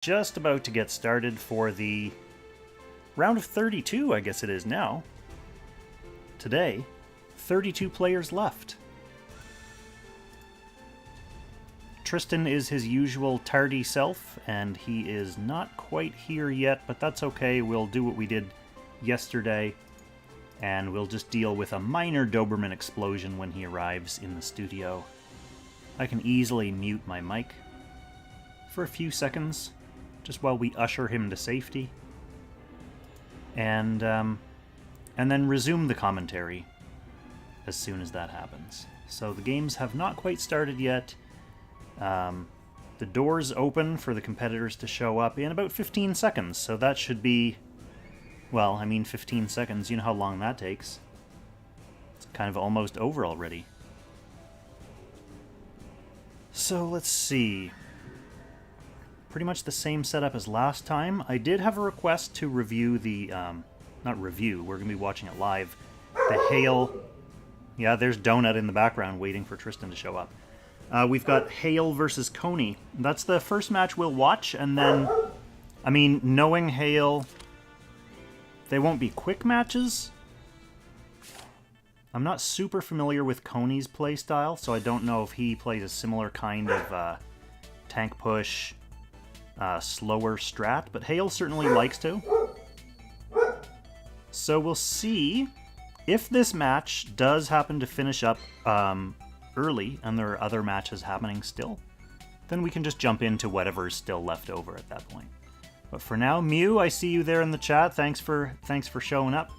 Just about to get started for the round of 32, I guess it is now. Today, 32 players left. Tristan is his usual tardy self, and he is not quite here yet, but that's okay. We'll do what we did yesterday, and we'll just deal with a minor Doberman explosion when he arrives in the studio. I can easily mute my mic for a few seconds, just while we usher him to safety, and then resume the commentary as soon as that happens. So the games have not quite started yet. The doors open for the competitors to show up in about 15 seconds, so that should be, well, I mean 15 seconds, you know how long that takes. It's kind of almost over already. So let's see. Pretty much the same setup as last time. I did have a request to review the, not review, we're going to be watching it live, the Hayl. Yeah, there's Donut in the background waiting for Tristan to show up. We've got Hayl versus Cony. That's the first match we'll watch, and then, I mean, knowing Hayl, they won't be quick matches. I'm not super familiar with Cony's playstyle, so I don't know if he plays a similar kind of tank push, slower strat, but Hayl certainly likes to. So we'll see if this match does happen to finish up early and there are other matches happening still, then we can just jump into whatever's still left over at that point. But for now, Mew, I see you there in the chat. Thanks for showing up.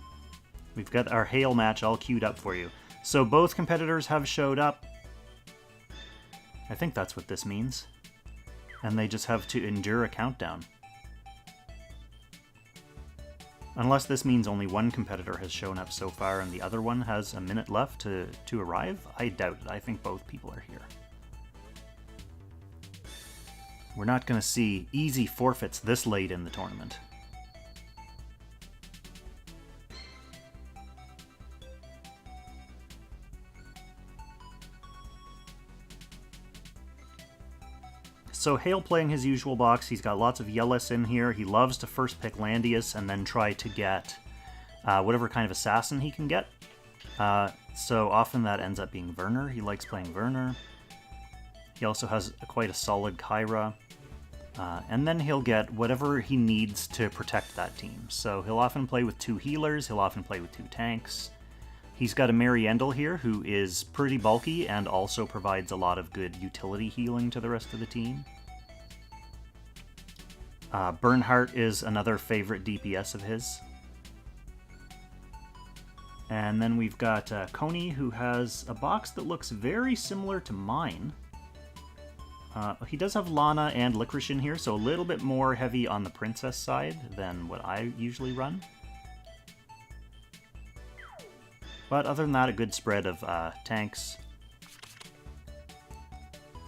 We've got our Hayl match all queued up for you. So both competitors have showed up. I think that's what this means. And they just have to endure a countdown. Unless this means only one competitor has shown up so far and the other one has a minute left to arrive. I doubt it. I think both people are here. We're not going to see easy forfeits this late in the tournament. So Hayl playing his usual box. He's got lots of Yellis in here. He loves to first pick Landius and then try to get whatever kind of assassin he can get. So often that ends up being Werner. He likes playing Werner. He also has quite a solid Kyra. And then he'll get whatever he needs to protect that team. So he'll often play with 2 healers. He'll often play with 2 tanks. He's got a Mariendel here who is pretty bulky and also provides a lot of good utility healing to the rest of the team. Bernhardt is another favorite DPS of his. And then we've got Cony, who has a box that looks very similar to mine. He does have Lana and Licorice in here, so a little bit more heavy on the princess side than what I usually run. But other than that, a good spread of tanks.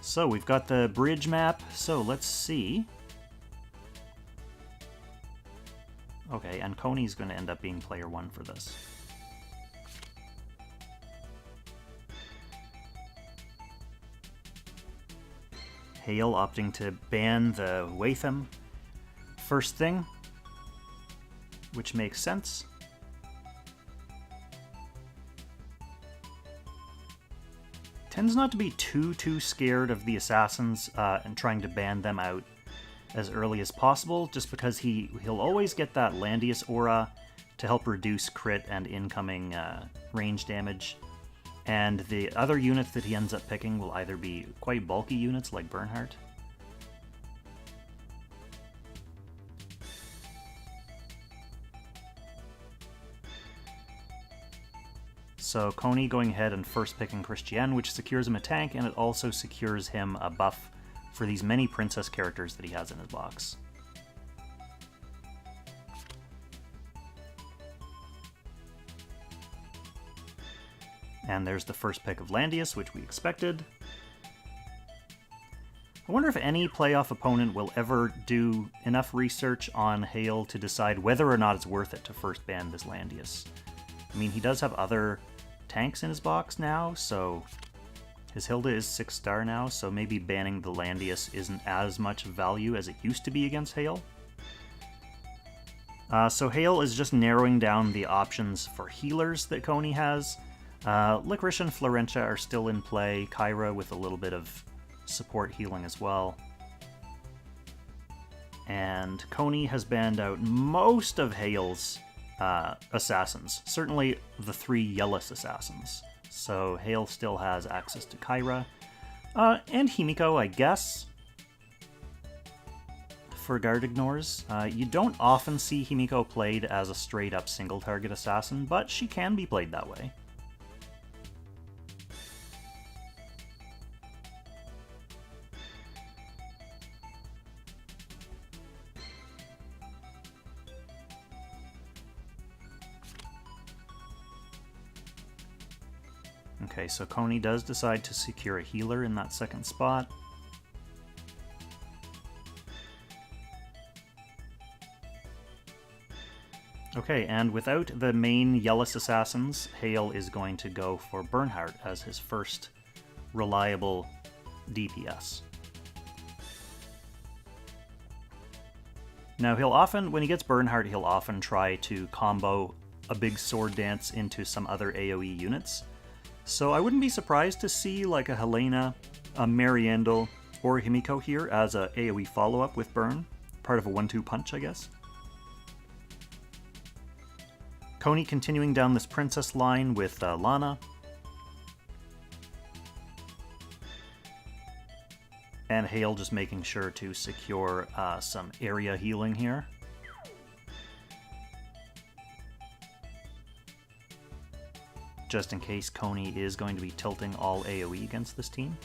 So we've got the bridge map, so let's see. Okay, and Cony's going to end up being player 1 for this. Hayl opting to ban the Watham first thing, which makes sense. Tends not to be too scared of the assassins and trying to ban them out as early as possible, just because he'll always get that Landius aura to help reduce crit and incoming range damage. And the other units that he ends up picking will either be quite bulky units like Bernhardt. So Cony going ahead and first picking Christiane, which secures him a tank, and it also secures him a buff for these many princess characters that he has in his box. And there's the first pick of Landius, which we expected. I wonder if any playoff opponent will ever do enough research on Hayl to decide whether or not it's worth it to first ban this Landius. I mean, he does have other tanks in his box now, so His Hilda is 6-star now, so maybe banning the Landius isn't as much value as it used to be against Hayl. So Hayl is just narrowing down the options for healers that Cony has. Licorice and Florentia are still in play, Kyra with a little bit of support healing as well. And Cony has banned out most of Hayl's assassins, certainly the 3 Yellis assassins. So Hayl still has access to Kyra, and Himiko, I guess, for guard ignores. You don't often see Himiko played as a straight-up single-target assassin, but she can be played that way. Okay, so Cony does decide to secure a healer in that second spot. Okay, and without the main Yellis assassins, Hayl is going to go for Bernhardt as his first reliable DPS. Now when he gets Bernhardt, he'll often try to combo a big sword dance into some other AoE units. So I wouldn't be surprised to see like a Helena, a Mariandel, or a Himiko here as a AoE follow-up with Burn. Part of a 1-2 punch, I guess. Cony continuing down this princess line with Lana. And Hayl just making sure to secure some area healing here. Just in case Cony is going to be tilting all AoE against this team.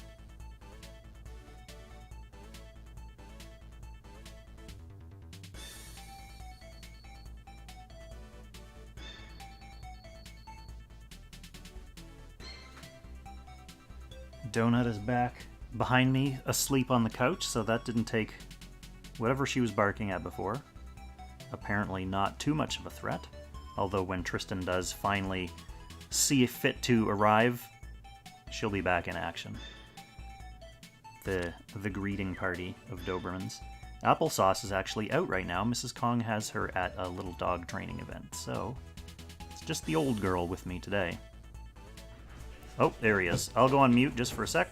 Donut is back behind me, asleep on the couch, so that didn't take whatever she was barking at before. Apparently not too much of a threat, although when Tristan does finally see fit to arrive, she'll be back in action. The greeting party of Dobermans. Applesauce is actually out right now. Mrs. Kong has her at a little dog training event, so it's just the old girl with me today. Oh, there he is. I'll go on mute just for a sec.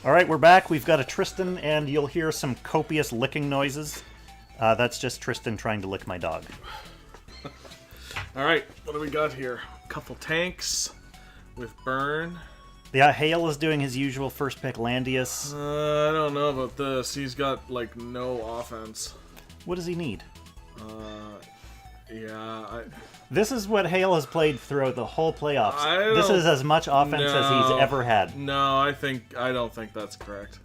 Alright, we're back. We've got a Tristan, and you'll hear some copious licking noises. That's just Tristan trying to lick my dog. Alright, what do we got here? A couple tanks with Burn. Yeah, Hayl is doing his usual first pick Landius. I don't know about this. He's got, like, no offense. What does he need? This is what Hayl has played throughout the whole playoffs. This is as much offense as he's ever had. No, I don't think that's correct.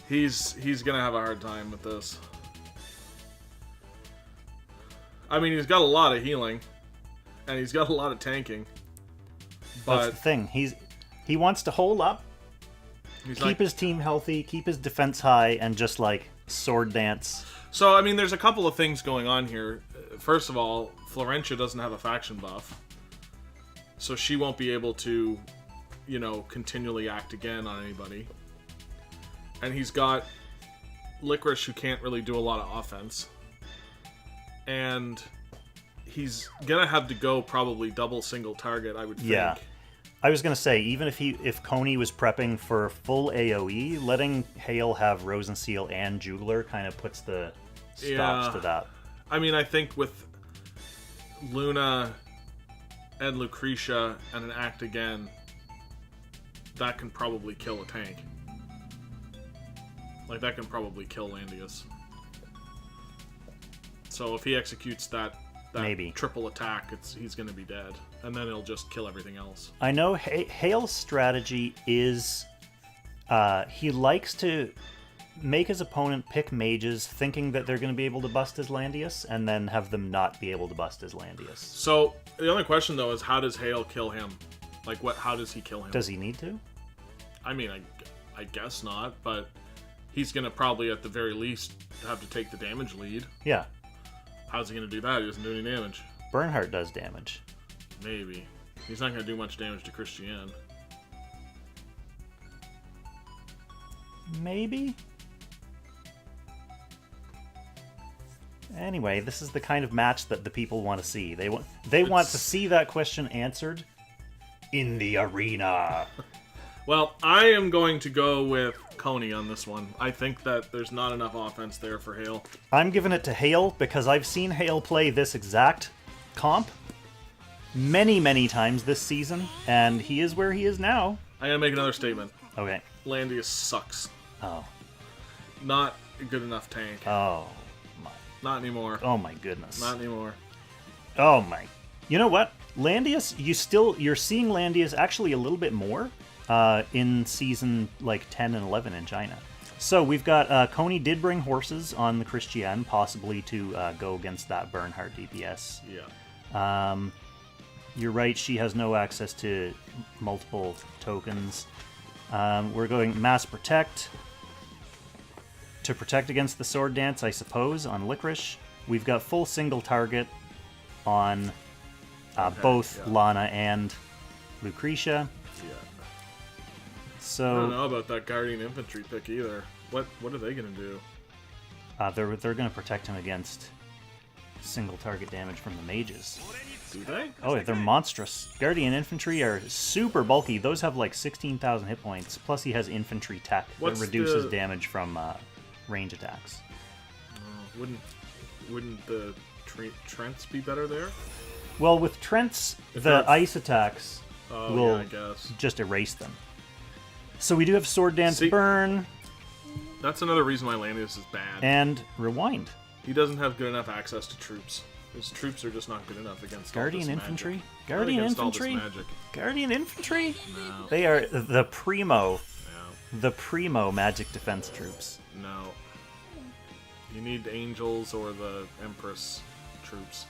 He's gonna have a hard time with this. I mean, he's got a lot of healing, and he's got a lot of tanking. But that's the thing. He wants to hold up, keep his team healthy, keep his defense high, and just like sword dance. So, I mean, there's a couple of things going on here. First of all, Florentia doesn't have a faction buff. So she won't be able to, you know, continually act again on anybody. And he's got Licorice, who can't really do a lot of offense. And he's gonna have to go probably double single target, I would think. Yeah. I was gonna say, even if Cony was prepping for full AoE, letting Hayl have Rosenseal and Jugler kind of puts the stops to that. I mean, I think with Luna and Lucretia and an act again, that can probably kill a tank. Like, that can probably kill Landius. So if he executes that Maybe triple attack, he's going to be dead. And then it'll just kill everything else. I know Hayl's strategy is he likes to make his opponent pick mages thinking that they're going to be able to bust his Landius, and then have them not be able to bust his Landius. So the only question, though, is how does Hayl kill him? Like, how does he kill him? Does he need to? I mean, I guess not, but he's going to probably, at the very least, have to take the damage lead. Yeah. How's he going to do that? He doesn't do any damage. Bernhardt does damage. Maybe. He's not going to do much damage to Christian. Maybe? Anyway, this is the kind of match that the people want to see. They want to see that question answered in the arena. Well, I am going to go with Coney on this one. I think that there's not enough offense there for Hayl. I'm giving it to Hayl because I've seen Hayl play this exact comp many, many times this season, and he is where he is now. I'm going to make another statement. Okay. Landius sucks. Oh. Not a good enough tank. Oh, my. Not anymore. Oh, my goodness. Not anymore. Oh, my. You know what? Landius, you're seeing Landius actually a little bit more in season like 10 and 11 in China. So we've got Coney did bring horses on the Christian, possibly to go against that Bernhardt DPS. Yeah. You're right, she has no access to multiple tokens. We're going Mass Protect to protect against the Sword Dance, I suppose, on Licorice. We've got full single target on both Lana and Lucretia. Yeah. So I don't know about that Guardian Infantry pick either. What are they going to do? they're going to protect him against single target damage from the mages. Do they? Oh, they're monstrous. Guardian Infantry are super bulky. Those have like 16,000 hit points. Plus he has infantry tech that reduces damage from range attacks. Wouldn't the Trents be better there? Well, with Trents, the ice attacks will I guess. just erase them. So we do have Sword Dance See, Burn. That's another reason why Landius is bad. And Rewind. He doesn't have good enough access to troops. His troops are just not good enough against Guardian all this Infantry? magic. Guardian Against Infantry? All this magic. Guardian Infantry? No. They are the primo. No. The primo magic defense troops. No. You need Angels or the Empress troops.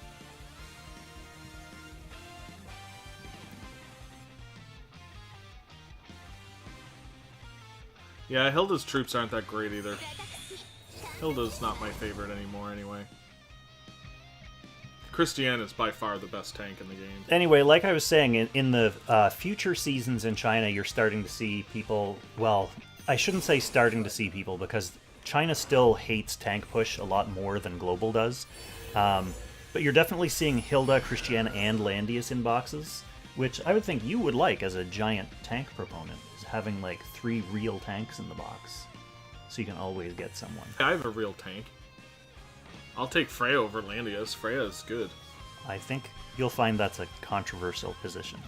Yeah, Hilda's troops aren't that great either. Hilda's not my favorite anymore anyway. Christian is by far the best tank in the game. Anyway, like I was saying, in the future seasons in China, you're starting to see people... Well, I shouldn't say starting to see people, because China still hates tank push a lot more than Global does. But you're definitely seeing Hilda, Christian, and Landius in boxes, which I would think you would like as a giant tank proponent, is having like 3 real tanks in the box. So you can always get someone. I have a real tank. I'll take Freya over Landius. Freya is good. I think you'll find that's a controversial position.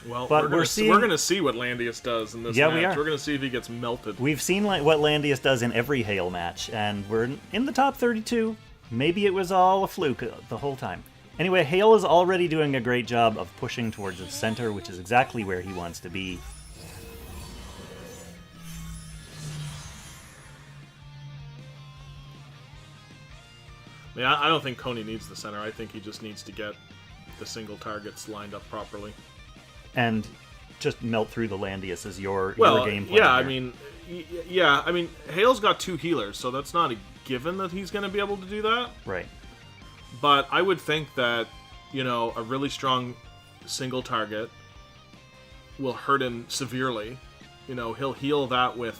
Well, but we're going to see what Landius does in this match. We are. We're going to see if he gets melted. We've seen what Landius does in every Hayl match, and we're in the top 32. Maybe it was all a fluke the whole time. Anyway, Hayl is already doing a great job of pushing towards the center, which is exactly where he wants to be. Yeah, I don't think Coney needs the center. I think he just needs to get the single targets lined up properly. And just melt through the Landius as your game plan. Yeah, I mean, Hayl's got 2 healers, so that's not a given that he's going to be able to do that. Right. But I would think that, a really strong single target will hurt him severely. He'll heal that with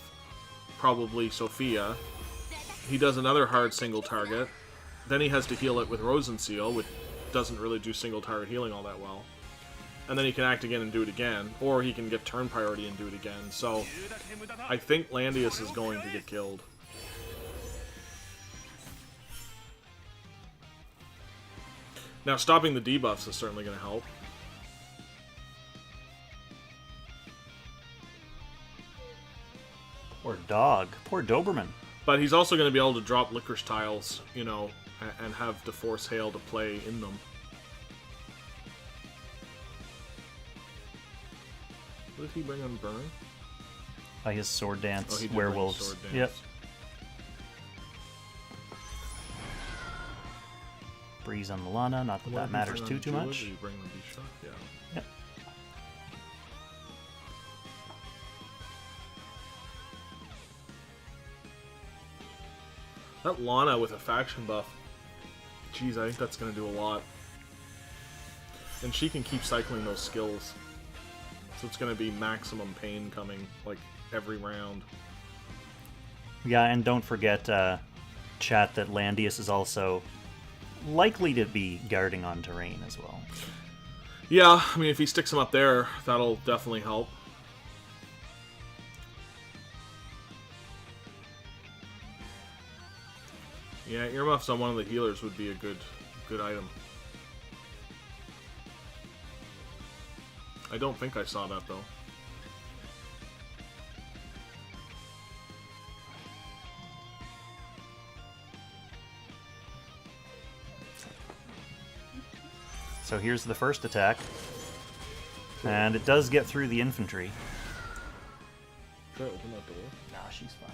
probably Sophia. He does another hard single target. Then he has to heal it with Rosenseal, which doesn't really do single target healing all that well. And then he can act again and do it again. Or he can get turn priority and do it again. So I think Landius is going to get killed. Now, stopping the debuffs is certainly going to help. dog. Poor Doberman. But he's also going to be able to drop licorice tiles, you know, and have to force Hayl to play in them. What did he bring on Burn? His sword dance, Oh, he did werewolves. bring sword dance. Yep. Breeze on the Lana, not that What that did he matters bring on too Jewel? much. Did he bring the Beach Shock? Yeah. Yep. That Lana with a faction buff, geez, I think that's going to do a lot. And she can keep cycling those skills. So it's going to be maximum pain coming, like, every round. Yeah, and don't forget, chat, that Landius is also likely to be guarding on terrain as well. Yeah, I mean, if he sticks him up there, that'll definitely help. Yeah, earmuffs on one of the healers would be a good item. I don't think I saw that, though. So here's the first attack. And it does get through the infantry. Try to open that door. Nah, she's fine.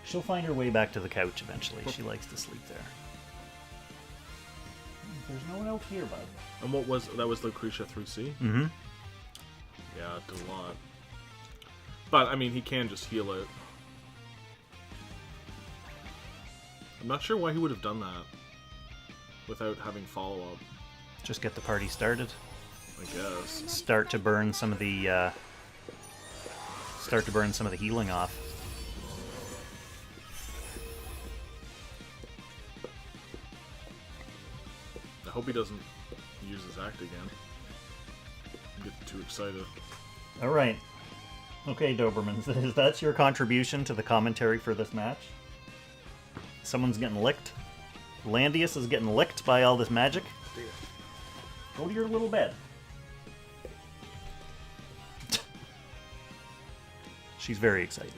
She'll find her way back to the couch eventually. She likes to sleep there. There's no one else here, bud. And what was that? Was Lucretia 3C? Mm-hmm. Yeah, it did a lot. But I mean, he can just heal it. I'm not sure why he would have done that without having follow-up. Just get the party started. I guess. Start to burn some of the healing off. I hope he doesn't use his act again. Get too excited. All right. Okay, Doberman, that's your contribution to the commentary for this match? Someone's getting licked. Landius is getting licked by all this magic. Go to your little bed. She's very excited.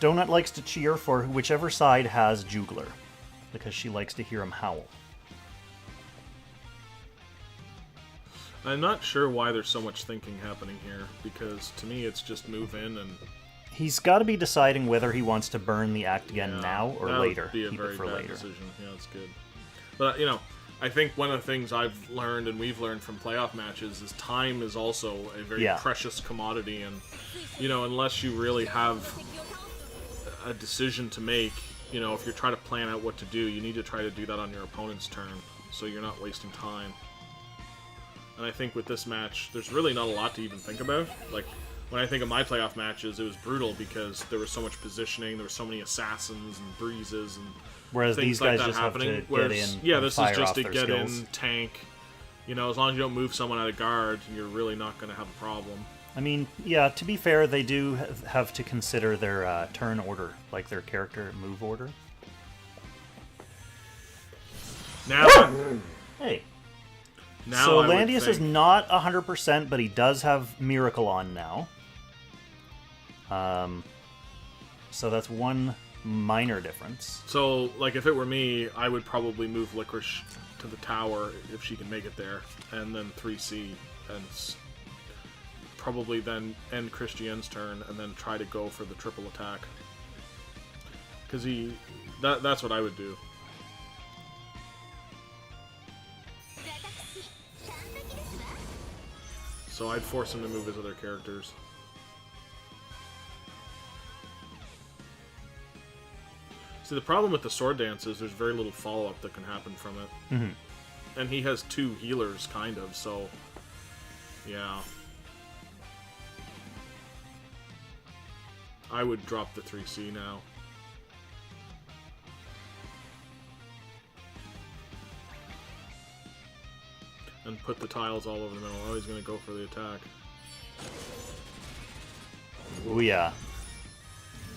Donut likes to cheer for whichever side has Jugler, because she likes to hear him howl. I'm not sure why there's so much thinking happening here, because to me it's just move in and... He's got to be deciding whether he wants to burn the act again now or that later. Would be a Keep very it for bad later. decision. Yeah, that's good. But, you know, I think one of the things I've learned and we've learned from playoff matches is time is also a very precious commodity, and, you know, unless you really have a decision to make, you know, if you're trying to plan out what to do, you need to try to do that on your opponent's turn, so you're not wasting time. And I think with this match, there's really not a lot to even think about. Like, when I think of my playoff matches, it was brutal because there was so much positioning, there were so many assassins and breezes and whereas things these like guys that just happening. have to Whereas, get in. yeah, and this is fire just off to their get skills. in, tank. You know, as long as you don't move someone out of guard, you're really not going to have a problem. I mean, yeah, to be fair, they do have to consider their turn order, like their character move order. Now, Hey. now So I would Landius is think- not 100%, but he does have Miracle on now. So that's one minor difference. So, like, if it were me, I would probably move Licorice to the tower if she can make it there, and then 3C, and probably then end Christian's turn, and then try to go for the triple attack. Because that's what I would do. So I'd force him to move his other characters. See, the problem with the sword dance is there's very little follow-up that can happen from it. Mm-hmm. And he has two healers, kind of, so... Yeah. I would drop the 3C now. And put the tiles all over the middle. Oh, he's going to go for the attack. Oh, yeah.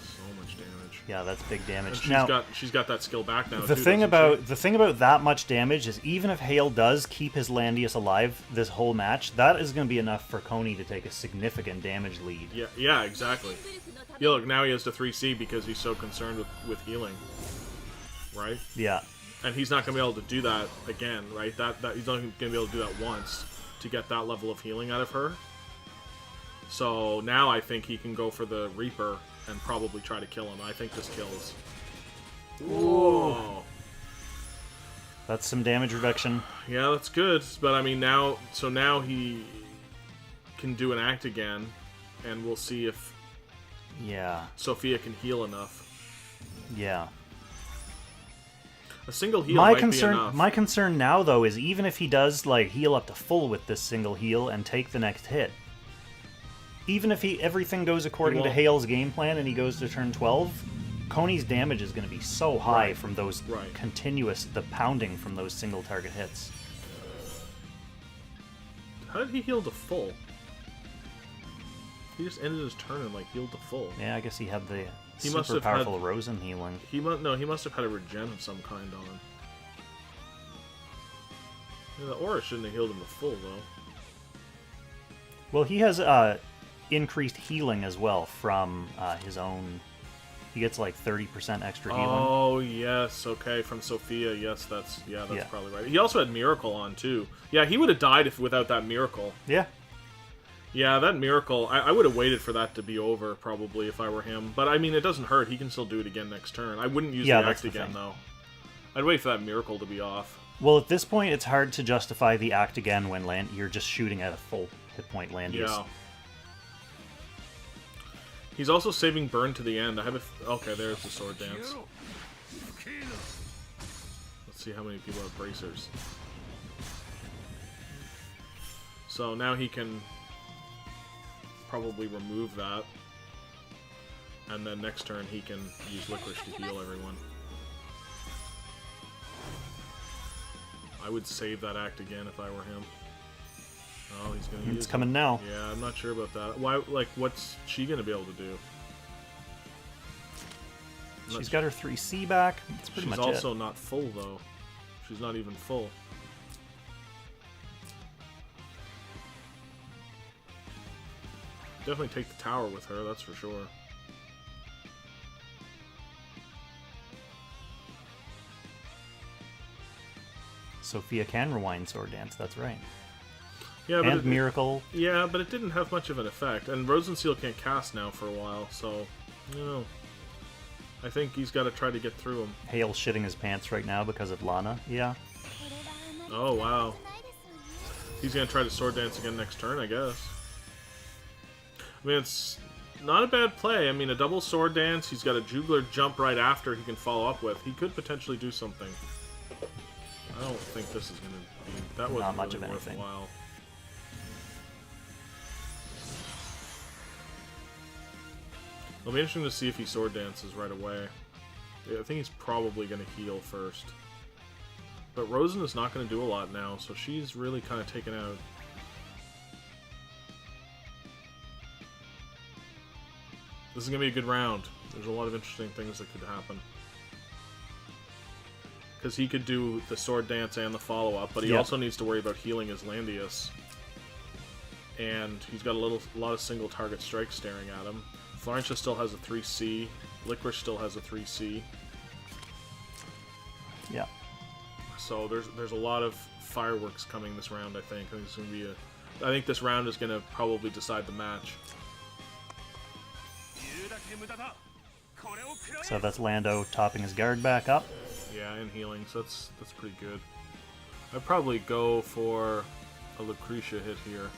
So much damage. damage. Yeah, that's big damage. And she's got that skill back now. The thing about that much damage is even if Hayl does keep his Landius alive this whole match, that is going to be enough for Coney to take a significant damage lead. Yeah, exactly. Yeah, look, now he has to 3C because he's so concerned with healing, right? Yeah. And he's not going to be able to do that again, right? That he's only going to be able to do that once to get that level of healing out of her. So now I think he can go for the Reaper and probably try to kill him. I think this kills. Whoa. That's some damage reduction. Yeah, that's good. But I mean, now he can do an act again, and we'll see if Sophia can heal enough. Yeah. A single heal might be enough. My concern now, though, is even if he does like heal up to full with this single heal and take the next hit, even if everything goes according to Hayl's game plan and he goes to turn 12, Coney's damage is going to be so high from those the pounding from those single target hits. How did he heal to full? He just ended his turn and like healed to full. Yeah, I guess he had the must super have powerful Rosen healing. He must have had a regen of some kind on. Yeah, the aura shouldn't have healed him to full though. Well, he has increased healing as well from his own. He gets like 30% extra healing. Oh yes, okay, from Sophia. Yes, that's probably right. He also had Miracle on too. Yeah, he would have died without that Miracle. Yeah. Yeah, that Miracle, I would have waited for that to be over, probably, if I were him. But, I mean, it doesn't hurt. He can still do it again next turn. I wouldn't use the act again, though. I'd wait for that Miracle to be off. Well, at this point, it's hard to justify the act again when you're just shooting at a full hit point Landius. Yeah. He's also saving burn to the end. Okay, there's the sword dance. Let's see how many people have bracers. So now he can probably remove that, and then next turn he can use Licorice to heal everyone. I would save that act again if I were him. Oh, he's gonna use it. It's coming now. Yeah, I'm not sure about that. Why? Like, what's she gonna be able to do? She's got her 3C back. That's pretty much it. She's also not full though. She's not even full. Definitely take the tower with her, that's for sure. Sophia can rewind Sword Dance, that's right. Yeah, and Miracle. Yeah, but it didn't have much of an effect. And Rosenseal can't cast now for a while, so, you know. I think he's got to try to get through him. Hayl shitting his pants right now because of Lana, yeah. Oh, wow. He's going to try to Sword Dance again next turn, I guess. I mean, it's not a bad play. I mean, a double Sword Dance, he's got a Jugler jump right after he can follow up with. He could potentially do something. I don't think this is going to be... That wasn't not much really of anything. worthwhile. It'll be interesting to see if he Sword Dances right away. Yeah, I think he's probably going to heal first. But Rosen is not going to do a lot now, so she's really kind of taken out. This is going to be a good round. There's a lot of interesting things that could happen. Because he could do the Sword Dance and the follow-up, but he also needs to worry about healing his Landius. And he's got a lot of single target strikes staring at him. Florentia still has a 3C. Licorice still has a 3C. Yeah. So there's a lot of fireworks coming this round, I think. I think this round is going to probably decide the match. So that's Lando topping his guard back up. Yeah, and healing, so that's pretty good. I'd probably go for a Lucretia hit here.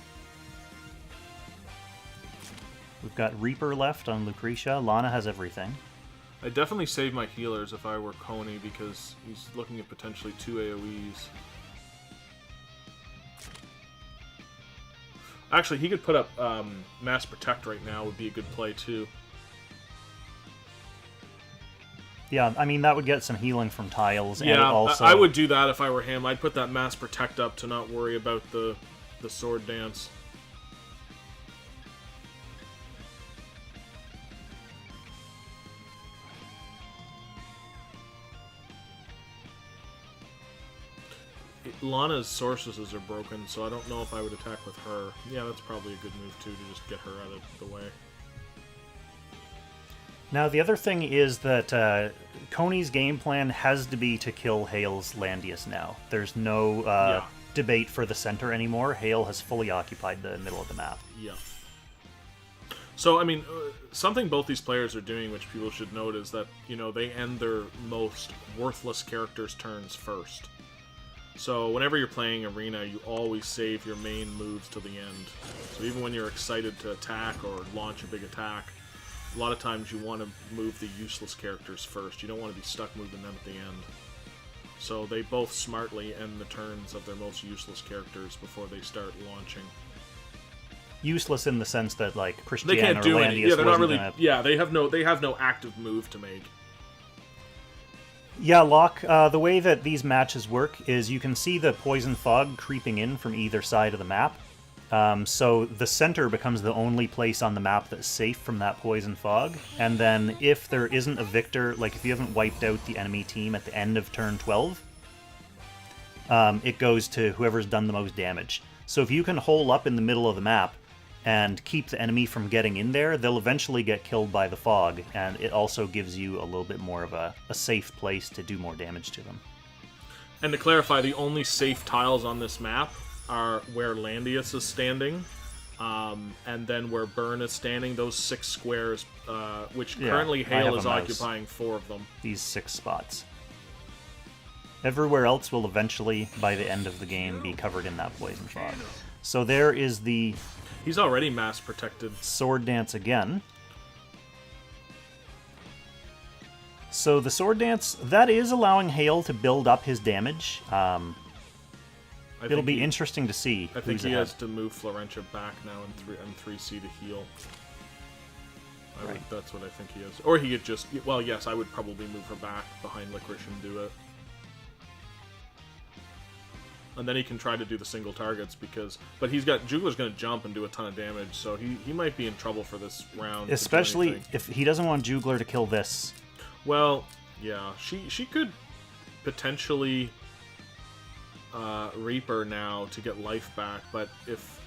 We've got Reaper left on Lucretia. Lana has everything. I'd definitely save my healers if I were Coney, because he's looking at potentially 2 AoEs. Actually, he could put up Mass Protect right now, would be a good play too. Yeah, I mean, that would get some healing from tiles. Yeah, and also... I would do that if I were him. I'd put that Mass Protect up to not worry about the Sword Dance. Lana's sources are broken, so I don't know if I would attack with her. Yeah, that's probably a good move too, to just get her out of the way. Now, the other thing is that Coney's game plan has to be to kill Hayl's Landius now. There's no debate for the center anymore. Hayl has fully occupied the middle of the map. Yeah. So, I mean, something both these players are doing, which people should note, is that, you know, they end their most worthless characters' turns first. So, whenever you're playing Arena, you always save your main moves to the end. So, even when you're excited to attack or launch a big attack, a lot of times you want to move the useless characters first. You don't want to be stuck moving them at the end. So, they both smartly end the turns of their most useless characters before they start launching. Useless in the sense that, like, Christian They can't or do Landius anything. Yeah, they're not really. gonna... Yeah, they have no active move to make. Yeah, Locke, the way that these matches work is you can see the poison fog creeping in from either side of the map. So the center becomes the only place on the map that's safe from that poison fog. And then if there isn't a victor, like if you haven't wiped out the enemy team at the end of turn 12, it goes to whoever's done the most damage. So if you can hole up in the middle of the map and keep the enemy from getting in there, they'll eventually get killed by the fog, and it also gives you a little bit more of a safe place to do more damage to them. And to clarify, the only safe tiles on this map are where Landius is standing, and then where Burn is standing, those 6 squares, which currently Hayl is occupying 4 of them. These 6 spots. Everywhere else will eventually, by the end of the game, be covered in that poison fog. So there is the... He's already mass protected. Sword dance again. So the sword dance, that is allowing Hayl to build up his damage. It'll be interesting to see. I think he has to move Florentia back now in 3C to heal. That's what I think he is. Or he could just... Well, yes, I would probably move her back behind Licorice and do it. And then he can try to do the single targets but Jugler's going to jump and do a ton of damage, so he might be in trouble for this round. Especially if he doesn't want Jugler to kill this. Well, yeah, she could potentially Reaper now to get life back, but if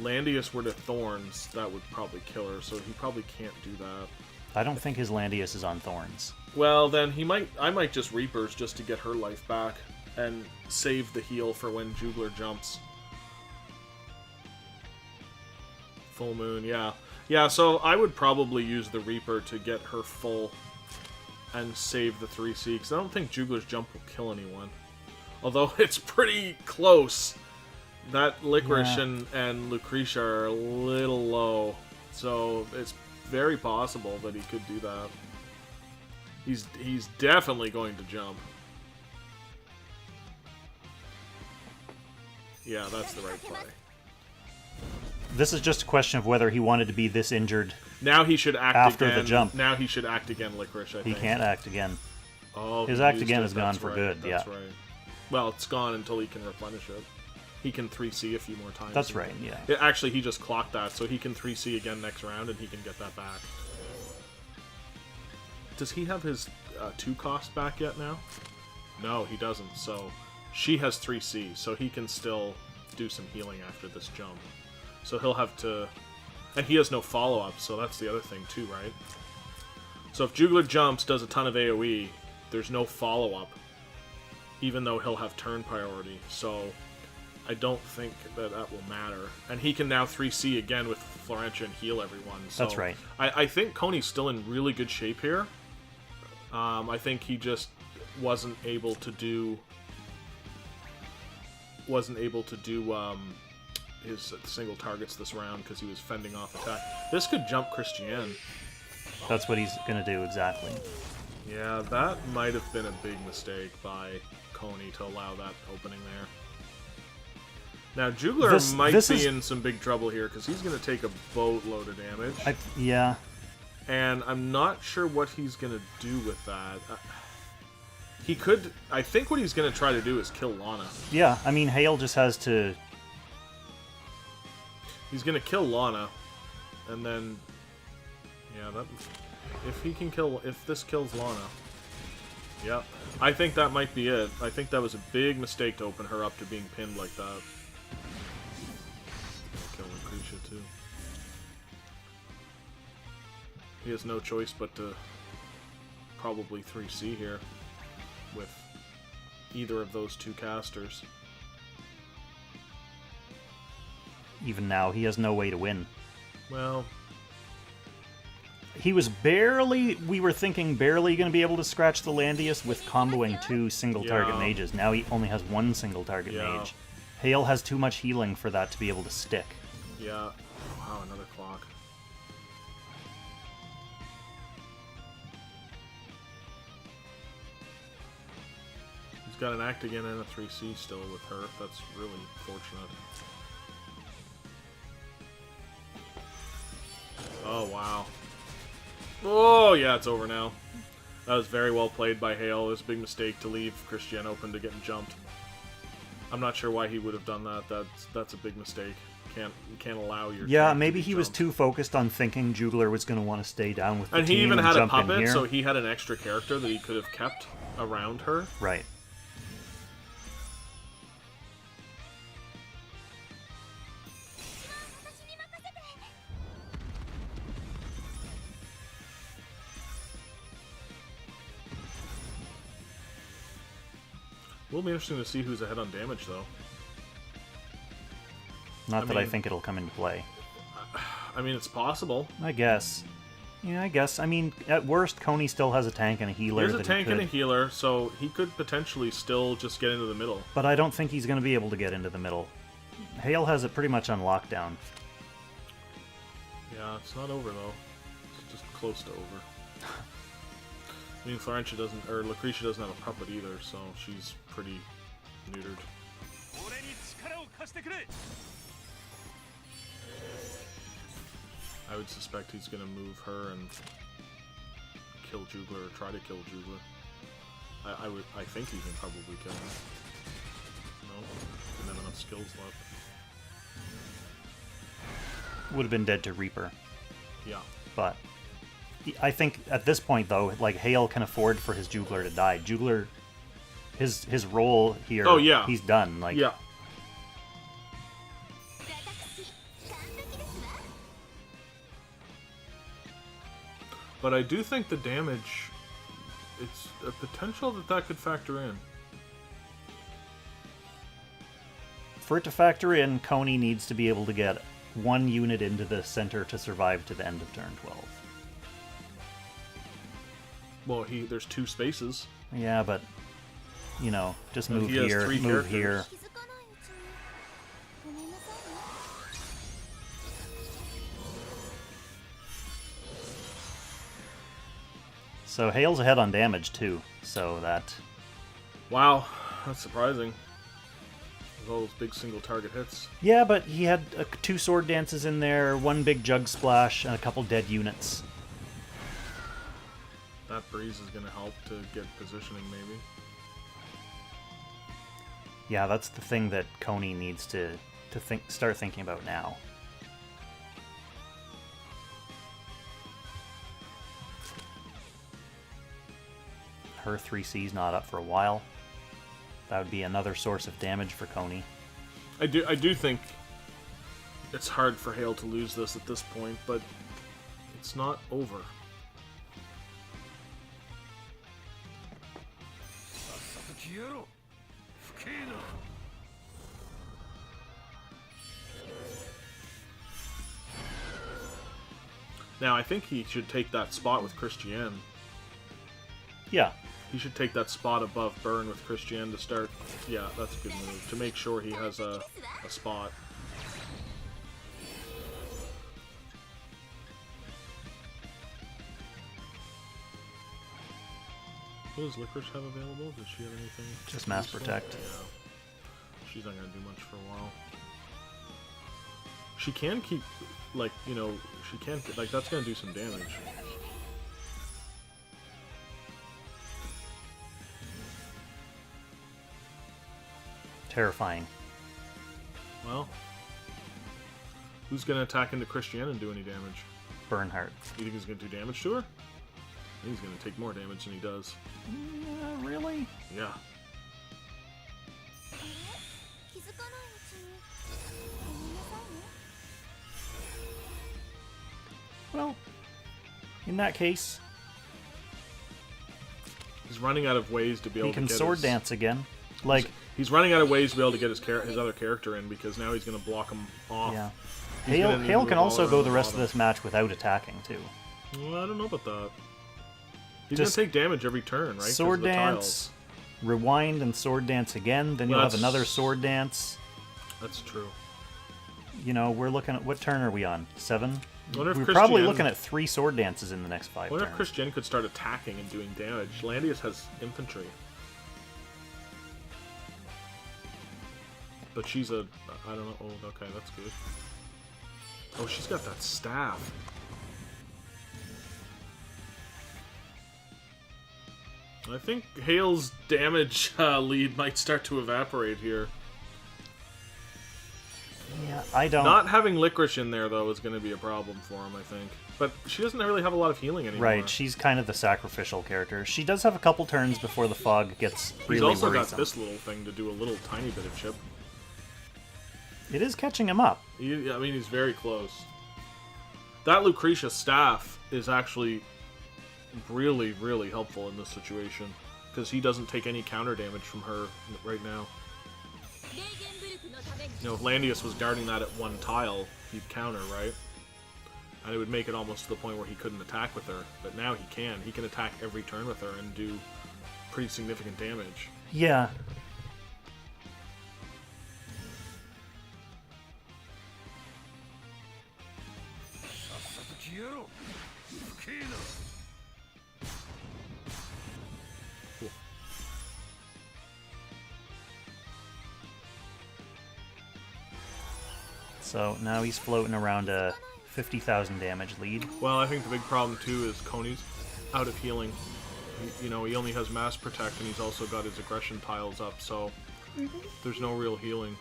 Landius were to Thorns, that would probably kill her, so he probably can't do that. I don't think his Landius is on Thorns. Well, then I might just Reapers just to get her life back and save the heal for when Jugler jumps. Full Moon, yeah. Yeah, so I would probably use the Reaper to get her full and save the 3C, because I don't think Jugler's jump will kill anyone. Although it's pretty close. That Licorice and Lucretia are a little low, so it's very possible that he could do that. He's definitely going to jump. Yeah, that's the right play. This is just a question of whether he wanted to be this injured. Now he should act after again. the jump. Now he should act again, Licorice, I think. He can't act again. Oh, his act again is gone for good. That's right. Well, it's gone until he can replenish it. He can 3C a few more times. That's right, yeah. Actually, he just clocked that, so he can 3C again next round, and he can get that back. Does he have his 2 cost back yet now? No, he doesn't, so... She has 3C, so he can still do some healing after this jump. So he'll have to... And he has no follow-up, so that's the other thing too, right? So if Jugler jumps, does a ton of AoE, there's no follow-up, even though he'll have turn priority. So I don't think that will matter. And he can now 3C again with Florentia and heal everyone. So that's right. I think Coney's still in really good shape here. I think he just wasn't able to do his single targets this round because he was fending off attack. This could jump Christian. That's what he's going to do, exactly. Yeah, that might have been a big mistake by Coney to allow that opening there. Now, Jugler might be in some big trouble here because he's going to take a boatload of damage. Yeah. And I'm not sure what he's going to do with that. He could... I think what he's going to try to do is kill Lana. Yeah, I mean, Hayl just has to... He's going to kill Lana, and then... Yeah, that... If he can kill... If this kills Lana... Yeah, I think that might be it. I think that was a big mistake to open her up to being pinned like that. Kill Lucretia too. He has no choice but to probably 3C here with either of those two casters. Even now, he has no way to win. Well, he was barely, we were thinking barely going to be able to scratch the Landius with comboing two single-target mages. Now he only has one single-target mage. Hayl has too much healing for that to be able to stick. Yeah. Wow, another clock. He's got an act again and a 3C still with her. That's really fortunate. Oh, wow. Oh, yeah, it's over now. That was very well played by Hayl. It was a big mistake to leave Christian open to getting jumped. I'm not sure why he would have done that. That's a big mistake. You can't allow your... Yeah, maybe he was too focused on thinking Jugler was going to want to stay down with the team and he even had a puppet, here. so he had an extra character that he could have kept around her. Right. Will be interesting to see who's ahead on damage, though. Not that I think it'll come into play. I mean, it's possible. I guess. Yeah, I guess. I mean, at worst, Coney still has a tank and a healer. There's a tank and a healer, so he could potentially still just get into the middle. But I don't think he's going to be able to get into the middle. Hayl has it pretty much on lockdown. Yeah, it's not over, though. It's just close to over. I mean, Florentia doesn't, or Lucretia doesn't have a puppet either, so she's pretty neutered. I would suspect he's going to move her and kill Jugler, or try to kill Jugler. I think he can probably kill him. No, didn't have enough skills left. Would have been dead to Reaper. Yeah. But I think at this point, though, like, Hayl can afford for his Jugler to die. Jugler, his role here, oh, yeah. he's done. Like, yeah. But I do think the damage, it's a potential that could factor in. For it to factor in, Coney needs to be able to get one unit into the center to survive to the end of turn 12. Well, there's two spaces. Yeah, but, you know, just move he has here, three move characters. here. So Hayl's ahead on damage, too, so that... Wow, that's surprising. With all those big single target hits. Yeah, but he had two sword dances in there, one big jug splash, and a couple dead units. That breeze is going to help to get positioning, maybe. Yeah, that's the thing that Coney needs to start thinking about now. Her 3C's not up for a while. That would be another source of damage for Coney. I do think it's hard for Hayl to lose this at this point, but it's not over. Now, I think he should take that spot with Christian. Yeah. He should take that spot above Burn with Christian to start. Yeah, that's a good move. To make sure he has a spot. What does Licorice have available? Does she have anything? Just Mass Protect. Yeah. She's not going to do much for a while. She can keep, like, you know, she can, like, that's going to do some damage. Terrifying. Well, who's going to attack into Christian and do any damage? Bernhardt. You think he's going to do damage to her? He's gonna take more damage than he does. Really? Yeah. Well, in that case, he's running out of ways to be able he can to get sword his, dance again. Like, he's running out of ways to be able to get his other character in, because now he's going to block him off. yeah. He's gonna Hayl move can all also around go the the rest of bottom. this match without attacking, too. Well, I don't know about that. He's Just going to take damage every turn, right? 'Cause Sword of the dance, rewind, and sword dance again. Then Well, you'll have that's- another sword dance. That's true. You know, we're looking at... What turn are we on? 7? I wonder if We're Christian, probably looking at 3 sword dances in the next 5 I wonder if turns. Christian could start attacking and doing damage. Landius has infantry. But she's a... I don't know. Oh, okay, that's good. Oh, she's got that staff. I think Hayl's damage lead might start to evaporate here. Yeah, I don't... Not having Licorice in there, though, is going to be a problem for him, I think. But she doesn't really have a lot of healing anymore. Right, she's kind of the sacrificial character. She does have a couple turns before the fog gets really He's also worrisome. got this little thing to do a little tiny bit of chip. It is catching him up. I mean, he's very close. That Lucretia staff is actually really, really helpful in this situation, because he doesn't take any counter damage from her right now. You know, if Landius was guarding that at one tile, he'd counter, right? And it would make it almost to the point where he couldn't attack with her. But now he can. He can attack every turn with her and do pretty significant damage. Yeah. Cool. So now he's floating around a 50,000 damage lead. Well, I think the big problem too is Coney's out of healing. He only has mass protect, and he's also got his aggression tiles up, so there's no real healing.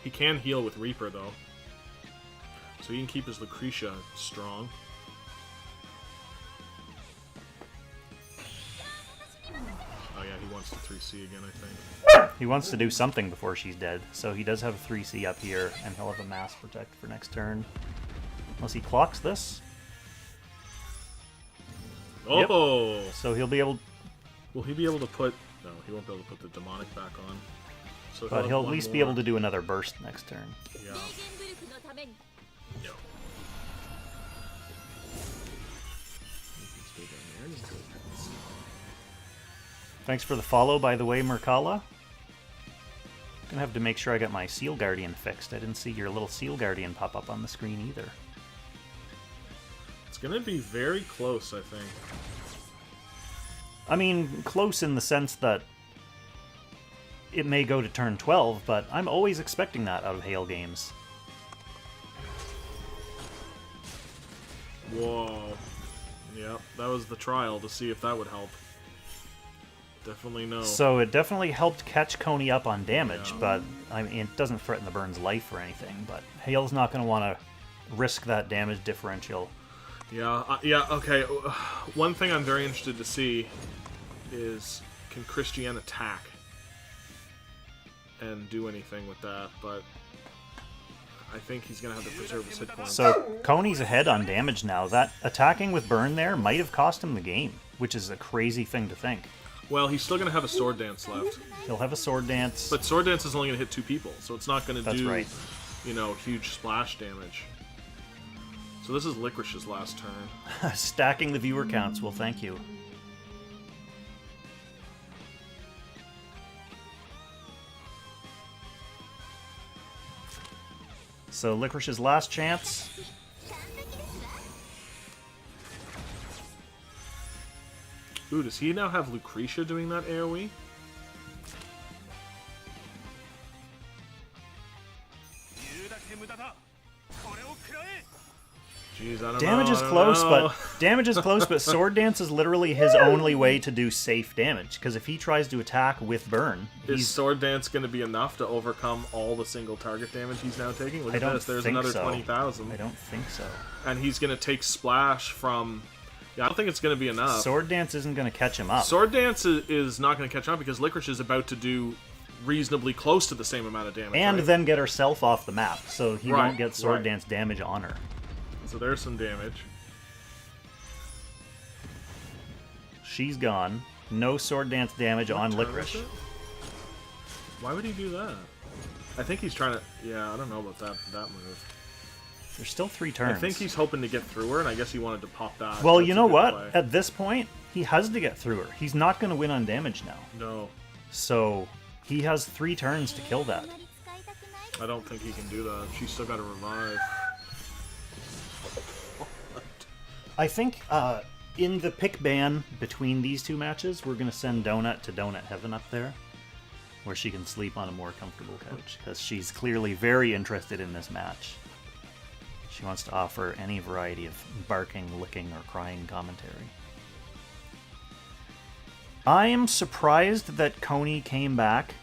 He can heal with Reaper though, so he can keep his Lucretia strong. Oh yeah, he wants the 3C again, I think. He wants to do something before she's dead, so he does have a 3C up here, and he'll have a mass protect for next turn. Unless he clocks this. Oh! Yep. So he'll be able... Will he be able to put... No, he won't be able to put the demonic back on. So But have he'll at one least be more. able to do another burst next turn. Yeah. No. Thanks for the follow, by the way, Merkala. Gonna have to make sure I got my Seal Guardian fixed. I didn't see your little Seal Guardian pop up on the screen either. It's gonna be very close, I think. I mean, close in the sense that it may go to turn 12, but I'm always expecting that out of Hayl games. Whoa. Yep, that was the trial to see if that would help. Definitely no. So it definitely helped catch Coney up on damage, Yeah. but I mean, it doesn't threaten the Burn's life or anything. But Hayl's not going to want to risk that damage differential. Yeah, okay. One thing I'm very interested to see is, can Christian attack and do anything with that, but I think he's going to have to preserve his hit points. So Coney's ahead on damage now. That attacking with Burn there might have cost him the game, which is a crazy thing to think. Well, he's still going to have a Sword Dance left. He'll have a Sword Dance. But Sword Dance is only going to hit 2 people, so it's not going to do, right. Huge splash damage. So this is Licorice's last turn. Stacking the viewer counts. Well, thank you. So Licorice's last chance. Ooh, does he now have Lucretia doing that AoE? Jeez, I don't Damage know, is I don't close, know. but damage is close, but Sword Dance is literally his only way to do safe damage. Because if he tries to attack with burn, Is Sword Dance going to be enough to overcome all the single target damage he's now taking? Look at this. There's another 20,000. I don't think so. And he's going to take Splash from... Yeah, I don't think it's going to be enough. Sword Dance isn't going to catch him up. Sword Dance is not going to catch up because Licorice is about to do reasonably close to the same amount of damage. And right? then get herself off the map, so he Right, won't get Sword right. Dance damage on her. So there's some damage. She's gone. No Sword Dance damage on Turn Licorice. is it? Why would he do that? I think he's trying to... Yeah, I don't know about that move. There's still 3 turns. I think he's hoping to get through her, and I guess he wanted to pop that. Well, That's you a know good what? play. At this point, he has to get through her. He's not going to win on damage now. No, So he has 3 turns to kill that. I don't think he can do that. She's still got to revive. I think in the pick ban between these 2 matches, we're going to send Donut to Donut Heaven up there, where she can sleep on a more comfortable couch, because she's clearly very interested in this match. She wants to offer any variety of barking, licking, or crying commentary. I am surprised that Coney came back.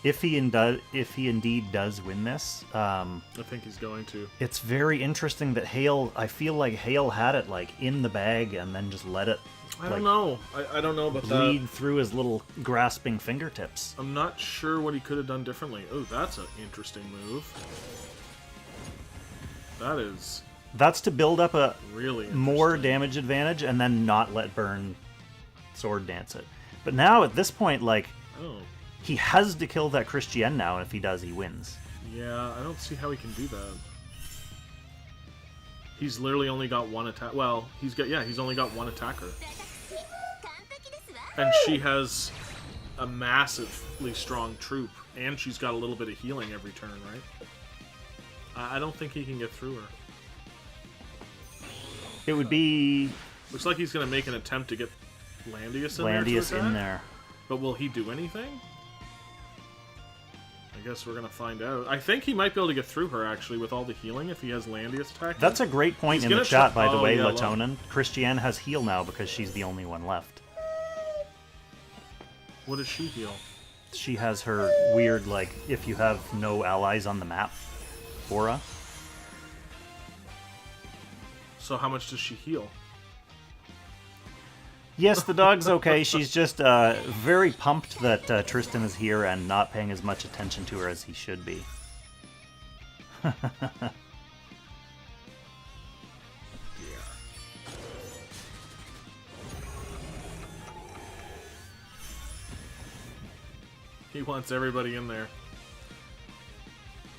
If he indeed does win this, I think he's going to. it's very interesting that Hayl. I feel like Hayl had it like in the bag and then just let it. I don't know. I don't know about that. Bleed through his little grasping fingertips. I'm not sure what he could have done differently. Oh, that's an interesting move. That is That's to build up a really more interesting. damage advantage and then not let Burn Sword Dance it. But now at this point, like, Oh, he has to kill that Christian now, and if he does, he wins. yeah. I don't see how he can do that. He's literally only got 1 attack. Well, he's only got 1 attacker. And she has a massively strong troop, and she's got a little bit of healing every turn, right? I don't think he can get through her. It would be Looks like he's going to make an attempt to get Landius in Landius there. to in attack. there. But will he do anything? I guess we're going to find out. I think he might be able to get through her, actually, with all the healing if he has Landius attacking. That's a great point He's in the gonna chat, try- by the oh, way, yeah, Latonin. Christiane has heal now because she's the only one left. What does she heal? She has her weird, like, if you have no allies on the map aura. So how much does she heal? Yes, the dog's okay. She's just very pumped that Tristan is here and not paying as much attention to her as he should be. He wants everybody in there.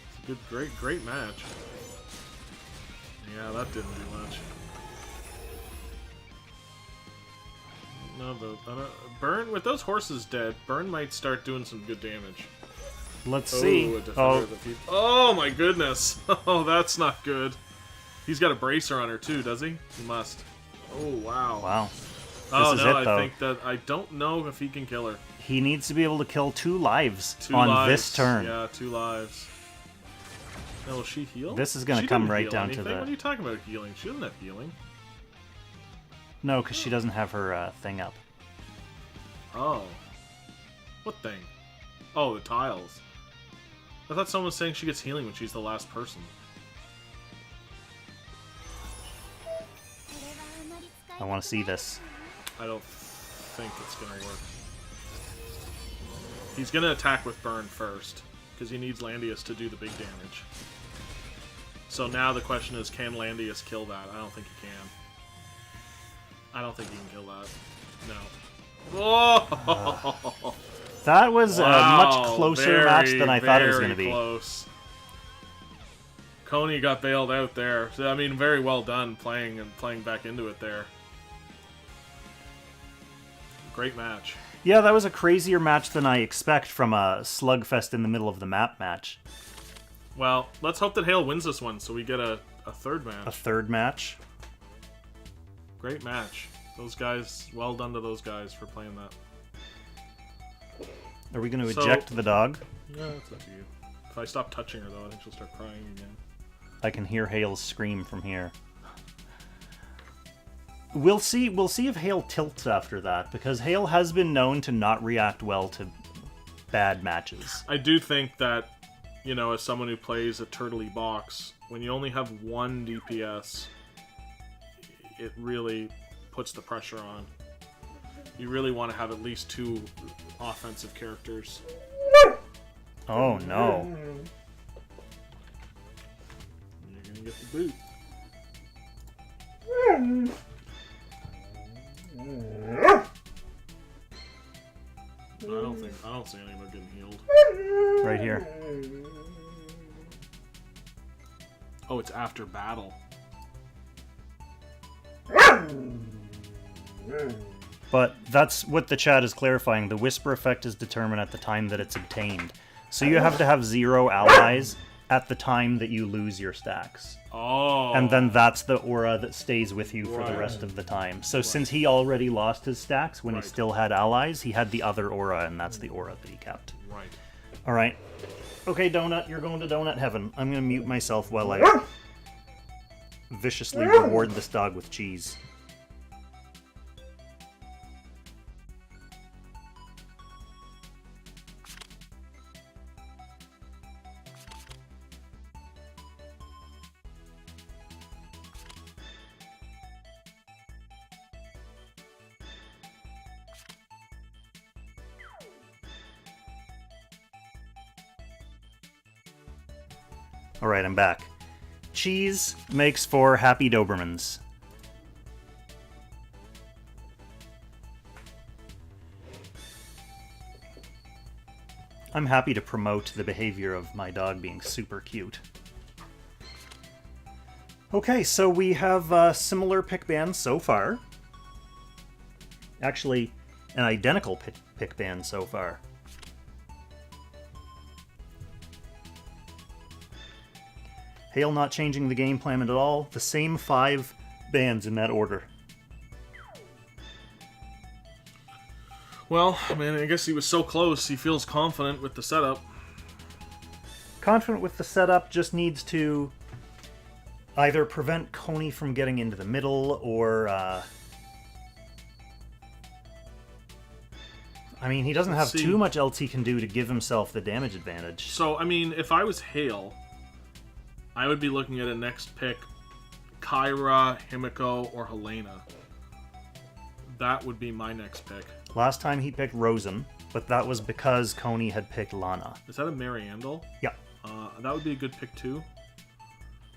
It's a good, great match. Yeah, that didn't do much. No, Burn, with those horses dead, Burn might start doing some good damage. Let's see. A defender Oh, of the people. Oh my goodness! Oh, that's not good. He's got a bracer on her too, does he? He must. Oh wow. wow. Oh This is no, it, though. I think that I don't know if he can kill her. He needs to be able to kill 2 lives 2 on lives. this turn. Yeah, 2 lives. Now, will she heal? This is gonna She come didn't right heal down to anything. the- What are you talking about healing? She doesn't have healing. No, because she doesn't have her thing up. Oh. What thing? Oh, the tiles. I thought someone was saying she gets healing when she's the last person. I want to see this. I don't think it's gonna work. He's gonna attack with Burn first, because he needs Landius to do the big damage. So now the question is, can Landius kill that? I don't think he can. I don't think he can kill that. No. Oh! That was a Wow, much closer very, match than I thought it was very going to be. Close. Coney got bailed out there. So, I mean, very well done playing back into it there. Great match. Yeah, that was a crazier match than I expect from a slugfest in the middle of the map match. Well, let's hope that Hayl wins this one so we get a third match. A third match. Great match. Those guys, well done to those guys for playing that. Are we going to So- eject the dog? Yeah, that's up to you. If I stop touching her, though, I think she'll start crying again. I can hear Hale's scream from here. We'll see if Hayl tilts after that, because Hayl has been known to not react well to bad matches. I do think that, you know, as someone who plays a turtley box, when you only have one DPS, it really puts the pressure on. You really want to have at least 2 offensive characters. Oh no. You're gonna get the boot. I don't see anyone getting healed. Right here. Oh, it's after battle. But that's what the chat is clarifying. The whisper effect is determined at the time that it's obtained. So you have to have 0 allies at the time that you lose your stacks. Oh. And then that's the aura that stays with you for the rest of the time. So since he already lost his stacks when he still had allies, he had the other aura, and that's the aura that he kept. Right. Alright. Okay, Donut, you're going to Donut Heaven. I'm going to mute myself while I viciously reward this dog with cheese. Alright, I'm back. Cheese makes for happy Dobermans. I'm happy to promote the behavior of my dog being super cute. Okay, so we have similar pick bands so far. Actually, an identical pick band so far. Hayl not changing the game plan at all. The same 5 bands in that order. Well, I mean, I guess he was so close, he feels confident with the setup. Confident with the setup, just needs to either prevent Coney from getting into the middle, or... I mean, he doesn't have too much else he can do to give himself the damage advantage. So, I mean, if I was Hayl, I would be looking at a next pick, Kyra, Himiko, or Helena. That would be my next pick. Last time he picked Rosen, but that was because Coney had picked Lana. Is that a Mariandel? Yeah. That would be a good pick too.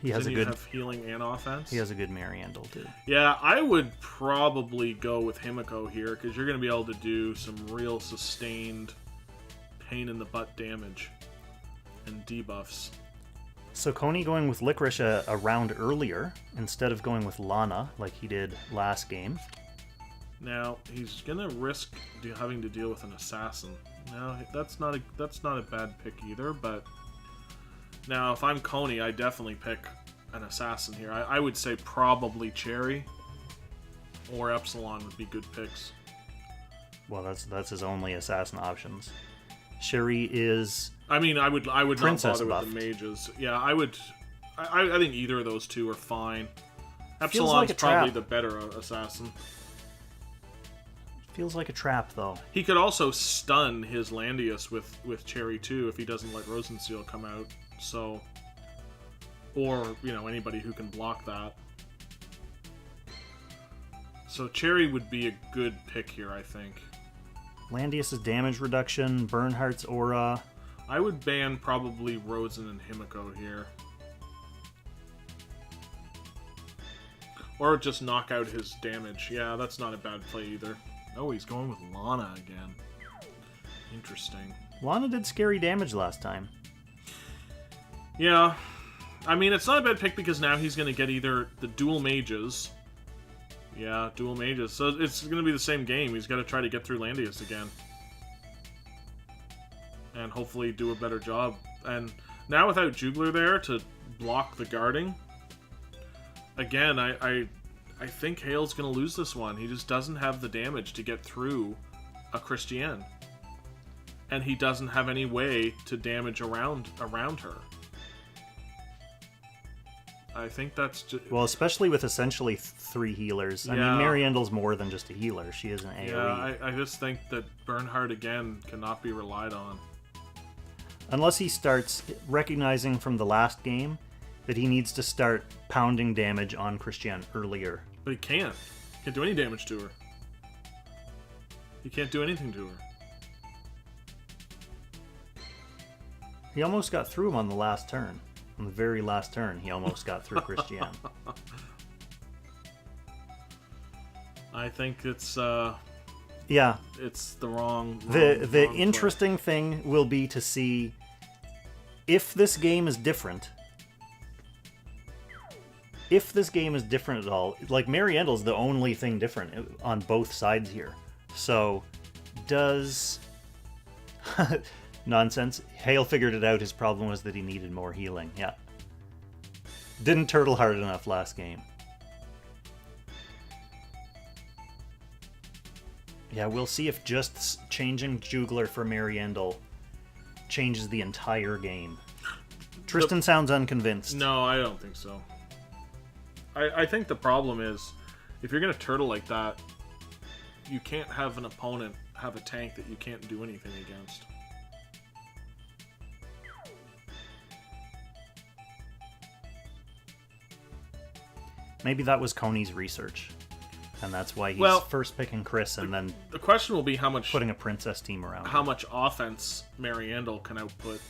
He has a good have healing and offense. He has a good Mariandel too. Yeah, I would probably go with Himiko here because you're going to be able to do some real sustained pain in the butt damage and debuffs. So Coney going with Licorice a round earlier instead of going with Lana like he did last game. Now he's going to risk having to deal with an assassin. Now that's not a bad pick either, but now if I'm Coney, I definitely pick an assassin here. I would say probably Cherry or Epsilon would be good picks. Well, that's his only assassin options. Sherry is. I mean, I would not bother buffed. with the mages. Yeah, I would. I think either of those two are fine. Epsilon's like a probably trap. the better assassin. Feels like a trap, though. He could also stun his Landius with Cherry too if he doesn't let Rosenseal come out. So, or anybody who can block that. So Cherry would be a good pick here, I think. Landius' damage reduction, Bernhardt's aura. I would ban probably Rosen and Himiko here. Or just knock out his damage. Yeah, that's not a bad play either. Oh, he's going with Lana again. Interesting. Lana did scary damage last time. Yeah. I mean, it's not a bad pick because now he's going to get either the dual mages. Yeah, dual mages. So it's going to be the same game. He's got to try to get through Landius again. And hopefully do a better job. And now without Jugler there to block the guarding, again, I think Hayl's going to lose this one. He just doesn't have the damage to get through a Christiane. And he doesn't have any way to damage around her. I think that's just... Well, especially with essentially 3 healers. I mean, Mariendel's more than just a healer. She is an AoE. Yeah, I just think that Bernhard, again, cannot be relied on. Unless he starts recognizing from the last game that he needs to start pounding damage on Christiane earlier. But he can't. He can't do any damage to her. He can't do anything to her. He almost got through him on the last turn. On the very last turn, he almost got through Christiane. I think it's yeah, it's the wrong the wrong interesting thing will be to see if this game is different. If this game is different at all, like Mariendel's the only thing different on both sides here. So, does nonsense? Hayl figured it out. His problem was that he needed more healing. Yeah, didn't turtle hard enough last game. Yeah, we'll see if just changing Jugler for Mariendel changes the entire game. Tristan sounds unconvinced. No, I don't think so. I think the problem is, if you're going to turtle like that, you can't have an opponent have a tank that you can't do anything against. Maybe that was Coney's research. And that's why he's first picking Chris and then the question will be how much putting a princess team around. How much offense Mariendel can output.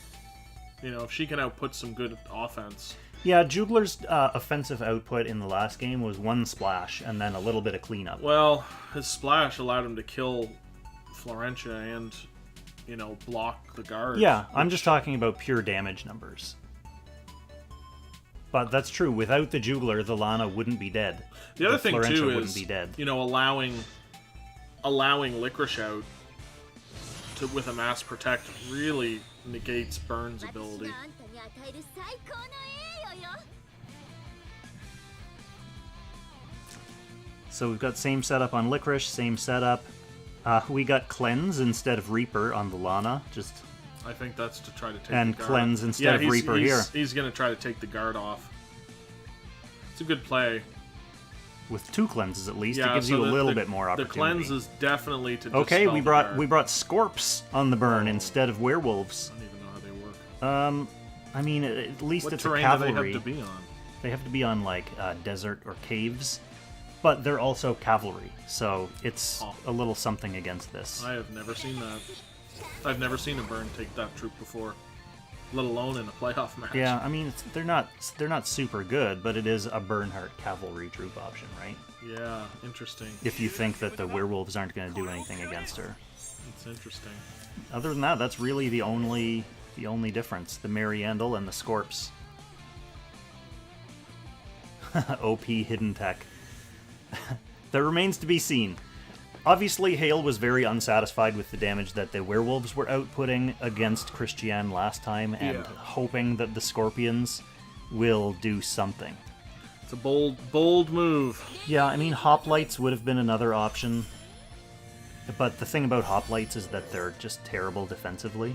You know, if she can output some good offense. Yeah, Jugler's offensive output in the last game was 1 splash and then a little bit of cleanup. Well, his splash allowed him to kill Florentia and, you know, block the guard. Yeah, I'm just talking about pure damage numbers. But that's true. Without the Jugler, the Lana wouldn't be dead. The other thing Florentia too wouldn't is, be dead. you know, allowing Licorice out with a mass protect really negates Burn's ability. So we've got same setup on Licorice, same setup. We got Cleanse instead of Reaper on the Lana. I think that's to try to take and the guard. Cleanse instead of Reaper here. He's going to try to take the guard off. It's a good play. With 2 cleanses at least, yeah, it gives so you a little bit more opportunity. The cleanse is definitely to okay, we dispel the brought Scorps on the burn instead of werewolves. I don't even know how they work. I mean, at least what it's a terrain cavalry. do they have to be on? They have to be on like desert or caves, but they're also cavalry, so it's a little something against this. I have never seen that. I've never seen a burn take that troop before, let alone in a playoff match. Yeah, I mean they're not super good, but it is a Bernhardt cavalry troop option, right? Yeah, interesting. If you think that the werewolves aren't going to do anything against her, it's interesting. Other than that, that's really the only difference: the Mariendel and the Scorps. OP hidden tech. That remains to be seen. Obviously, Hayl was very unsatisfied with the damage that the werewolves were outputting against Christiane last time, and hoping that the Scorpions will do something. It's a bold move. Yeah, I mean, Hoplites would have been another option, but the thing about Hoplites is that they're just terrible defensively.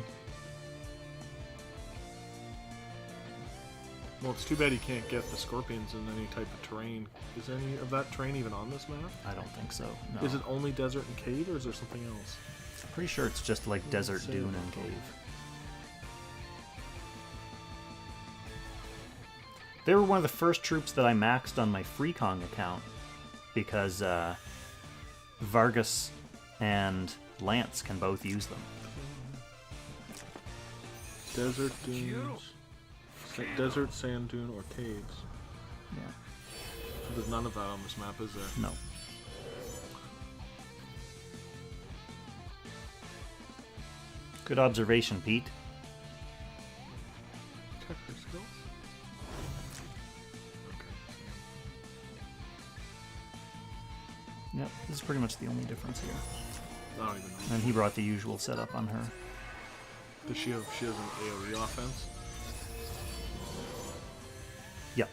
Well, it's too bad you can't get the Scorpions in any type of terrain. Is any of that terrain even on this map? I don't think so, no. Is it only desert and cave, or is there something else? I'm pretty sure it's just like desert, dune, and cave. They were one of the first troops that I maxed on my FreeKong account, because Vargas and Lance can both use them. Desert, dunes... Desert, sand dune, or caves. Yeah. So there's none of that on this map, is there? No. Good observation, Pete. Check your skills. Okay. Yep, this is pretty much the only difference here. I don't even know. And he brought the usual setup on her. Does she has an AoE offense? Yep.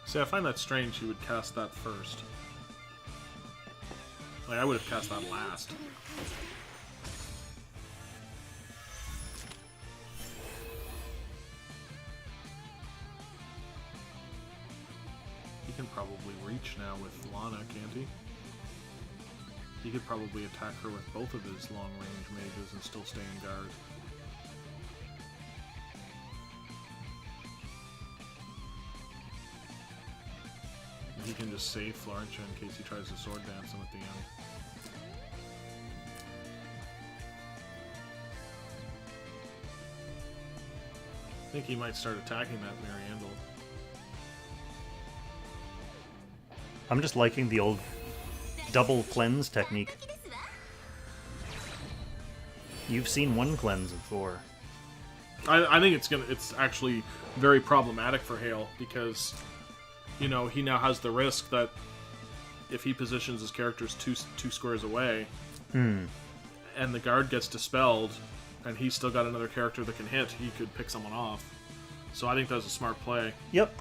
See, I find that strange he would cast that first. Like, I would have cast that last. He can probably reach now with Lana, can't he? He could probably attack her with both of his long-range mages and still stay in guard. He can just save Florentia in case he tries to sword dance him at the end. I think he might start attacking that Mariandel. I'm just liking the old double cleanse technique. You've seen one cleanse before. I think it's actually very problematic for Hayl because, you know, he now has the risk that if he positions his characters two squares away, and the guard gets dispelled, and he's still got another character that can hit, he could pick someone off. So I think that's a smart play. Yep.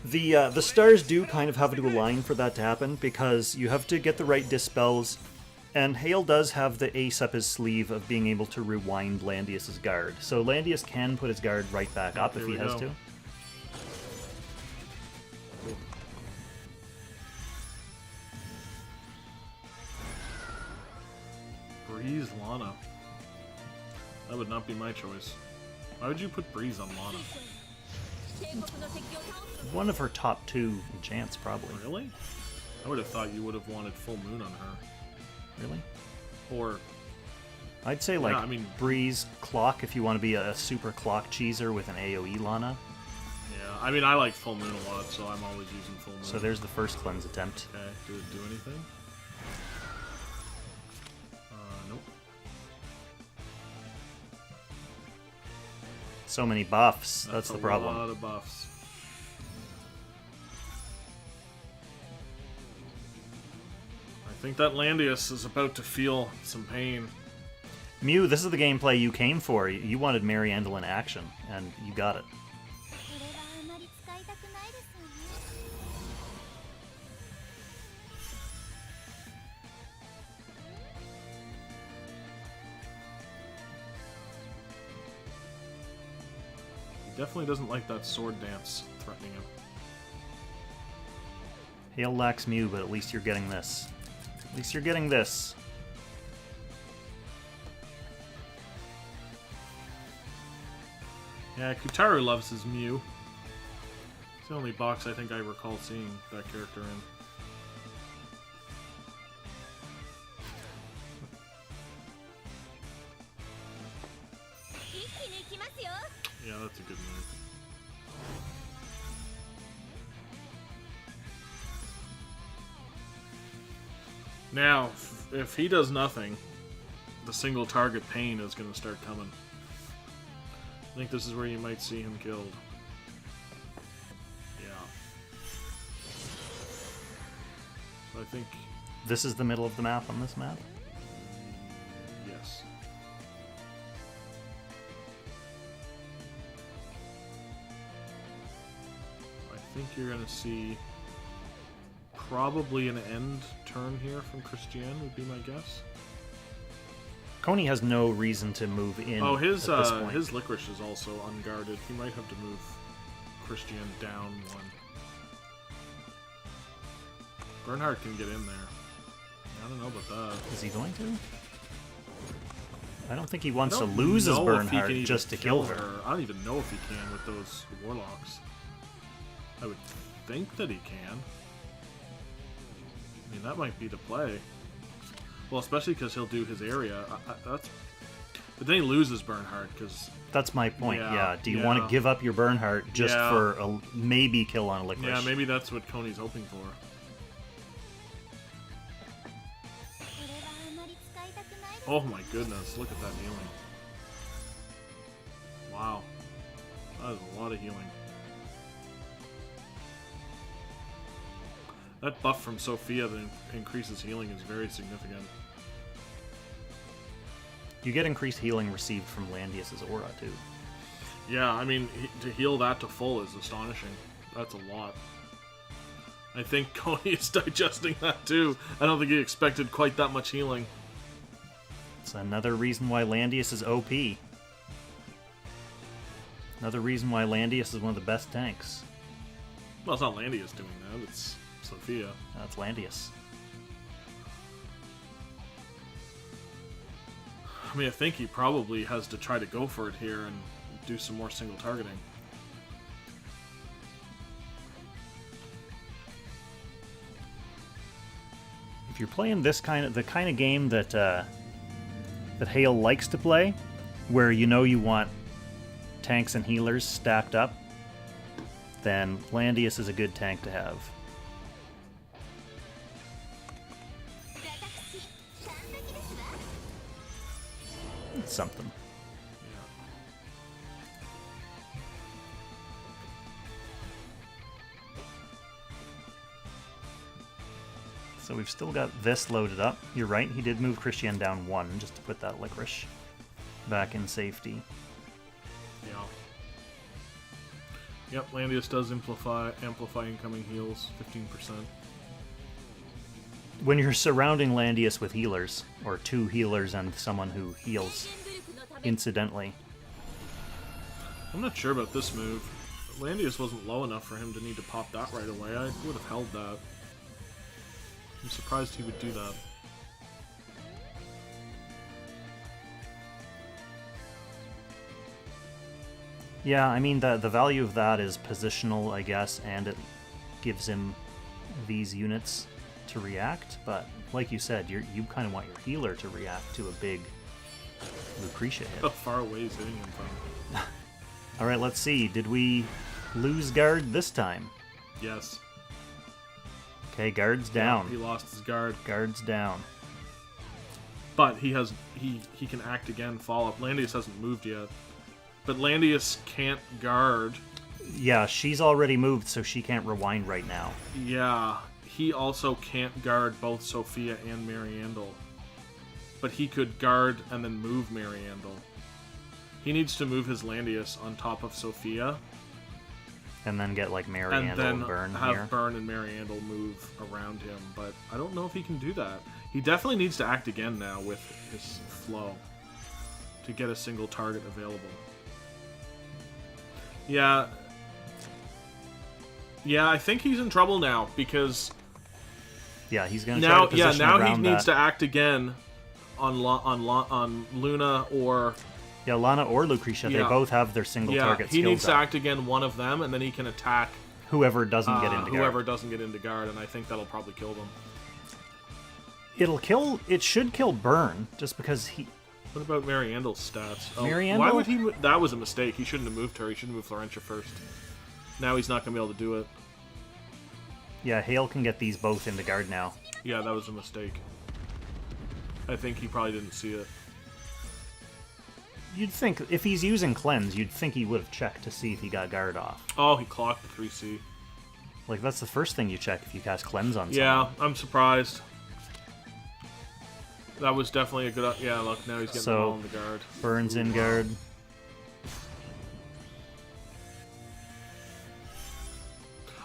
The stars do kind of have to align for that to happen, because you have to get the right dispels, and Hayl does have the ace up his sleeve of being able to rewind Landius's guard. So Landius can put his guard right back up if he has to. Breeze Lana. That would not be my choice. Why would you put Breeze on Lana? One of her top 2 enchants, probably. Really? I would have thought you would have wanted Full Moon on her. Really? Or... I'd say, like, yeah, I mean, Breeze, Clock, if you want to be a super Clock cheeser with an AoE Lana. yeah, I mean, I like Full Moon a lot, so I'm always using Full Moon. So there's the first cleanse attempt. Okay, did it do anything? Nope. So many buffs. That's the problem. A lot of buffs. I think that Landius is about to feel some pain. Mew, this is the gameplay you came for. You wanted Mariandel in action, and you got it. He definitely doesn't like that sword dance threatening him. Hayl lacks Mew, but at least you're getting this. At least you're getting this. Yeah, Kutaru loves his Mew. It's the only box I think I recall seeing that character in. Yeah, that's a good move. Now, if he does nothing, the single target pain is going to start coming. I think this is where you might see him killed. Yeah. So I think... This is the middle of the map on this map? Yes. I think you're going to see probably an end turn here from Christian, would be my guess. Coney has no reason to move in. Oh, his at this point. his Licorice is also unguarded. He might have to move Christian down one. Bernhardt can get in there. I don't know about that. Is he going to? I don't think he wants to lose his Bernhardt just to kill her. I don't even know if he can with those Warlocks. I would think that he can. I mean, that might be the play. Well, especially because he'll do his area. But then he loses Bernhardt, because... That's my point, yeah. Do you want to give up your Bernhardt just for a maybe kill on a Licorice? Yeah, maybe that's what Coney's hoping for. Oh my goodness, look at that healing. Wow. That is a lot of healing. That buff from Sophia that increases healing is very significant. You get increased healing received from Landius's aura, too. Yeah, I mean, to heal that to full is astonishing. That's a lot. I think Cony is digesting that too. I don't think he expected quite that much healing. It's another reason why Landius is OP. Another reason why Landius is one of the best tanks. Well, it's not Landius doing that, it's Sophia. That's Landius. I mean, I think he probably has to try to go for it here and do some more single targeting. If you're playing the kind of game that that Hayl likes to play, where you know you want tanks and healers stacked up, then Landius is a good tank to have. It's something. So we've still got this loaded up. You're right, he did move Christian down 1 just to put that Licorice back in safety. Yeah. Yep, Landius does amplify incoming heals, 15%. When you're surrounding Landius with healers, or 2 healers and someone who heals incidentally. I'm not sure about this move. Landius wasn't low enough for him to need to pop that right away. I would have held that. I'm surprised he would do that. Yeah, I mean, the value of that is positional, I guess, and it gives him these units to react, but like you said, you kind of want your healer to react to a big Lucretia hit. How far away is hitting him from? Alright, let's see. Did we lose guard this time? Yes. Okay, guard's down. He lost his guard. Guard's down. But he can act again, follow up. Landius hasn't moved yet. But Landius can't guard. Yeah, she's already moved, so she can't rewind right now. Yeah, he also can't guard both Sophia and Mariandel. But he could guard and then move Mariandel. He needs to move his Landius on top of Sophia. And then get like And Mariandel then and Burn have here. Burn and Mariandel move around him. But I don't know if he can do that. He definitely needs to act again now with his flow to get a single target available. Yeah. Yeah, I think he's in trouble now because Yeah, he's gonna try now. to Yeah, position now he around needs that. to act again on Luna or Yeah, Lana or Lucretia, they Yeah. both have their single target he skills needs to up. act again one of them, and then he can attack Whoever doesn't get into guard. whoever doesn't get into guard, and I think that'll probably kill them. It should kill Burn, just because he... What about Mariandel's stats? Oh, Mariandel? Why would he? That was a mistake. He shouldn't have moved her. He should have moved Florentia first. Now he's not going to be able to do it. Yeah, Hayl can get these both into guard now. Yeah, that was a mistake. I think he probably didn't see it. You'd think, if he's using Cleanse, you'd think he would have checked to see if he got guard off. Oh, he clocked the 3C. Like, that's the first thing you check if you cast Cleanse on someone. Yeah, I'm surprised. That was definitely a good... Yeah, look, now he's getting them all in the guard. Burn's in guard.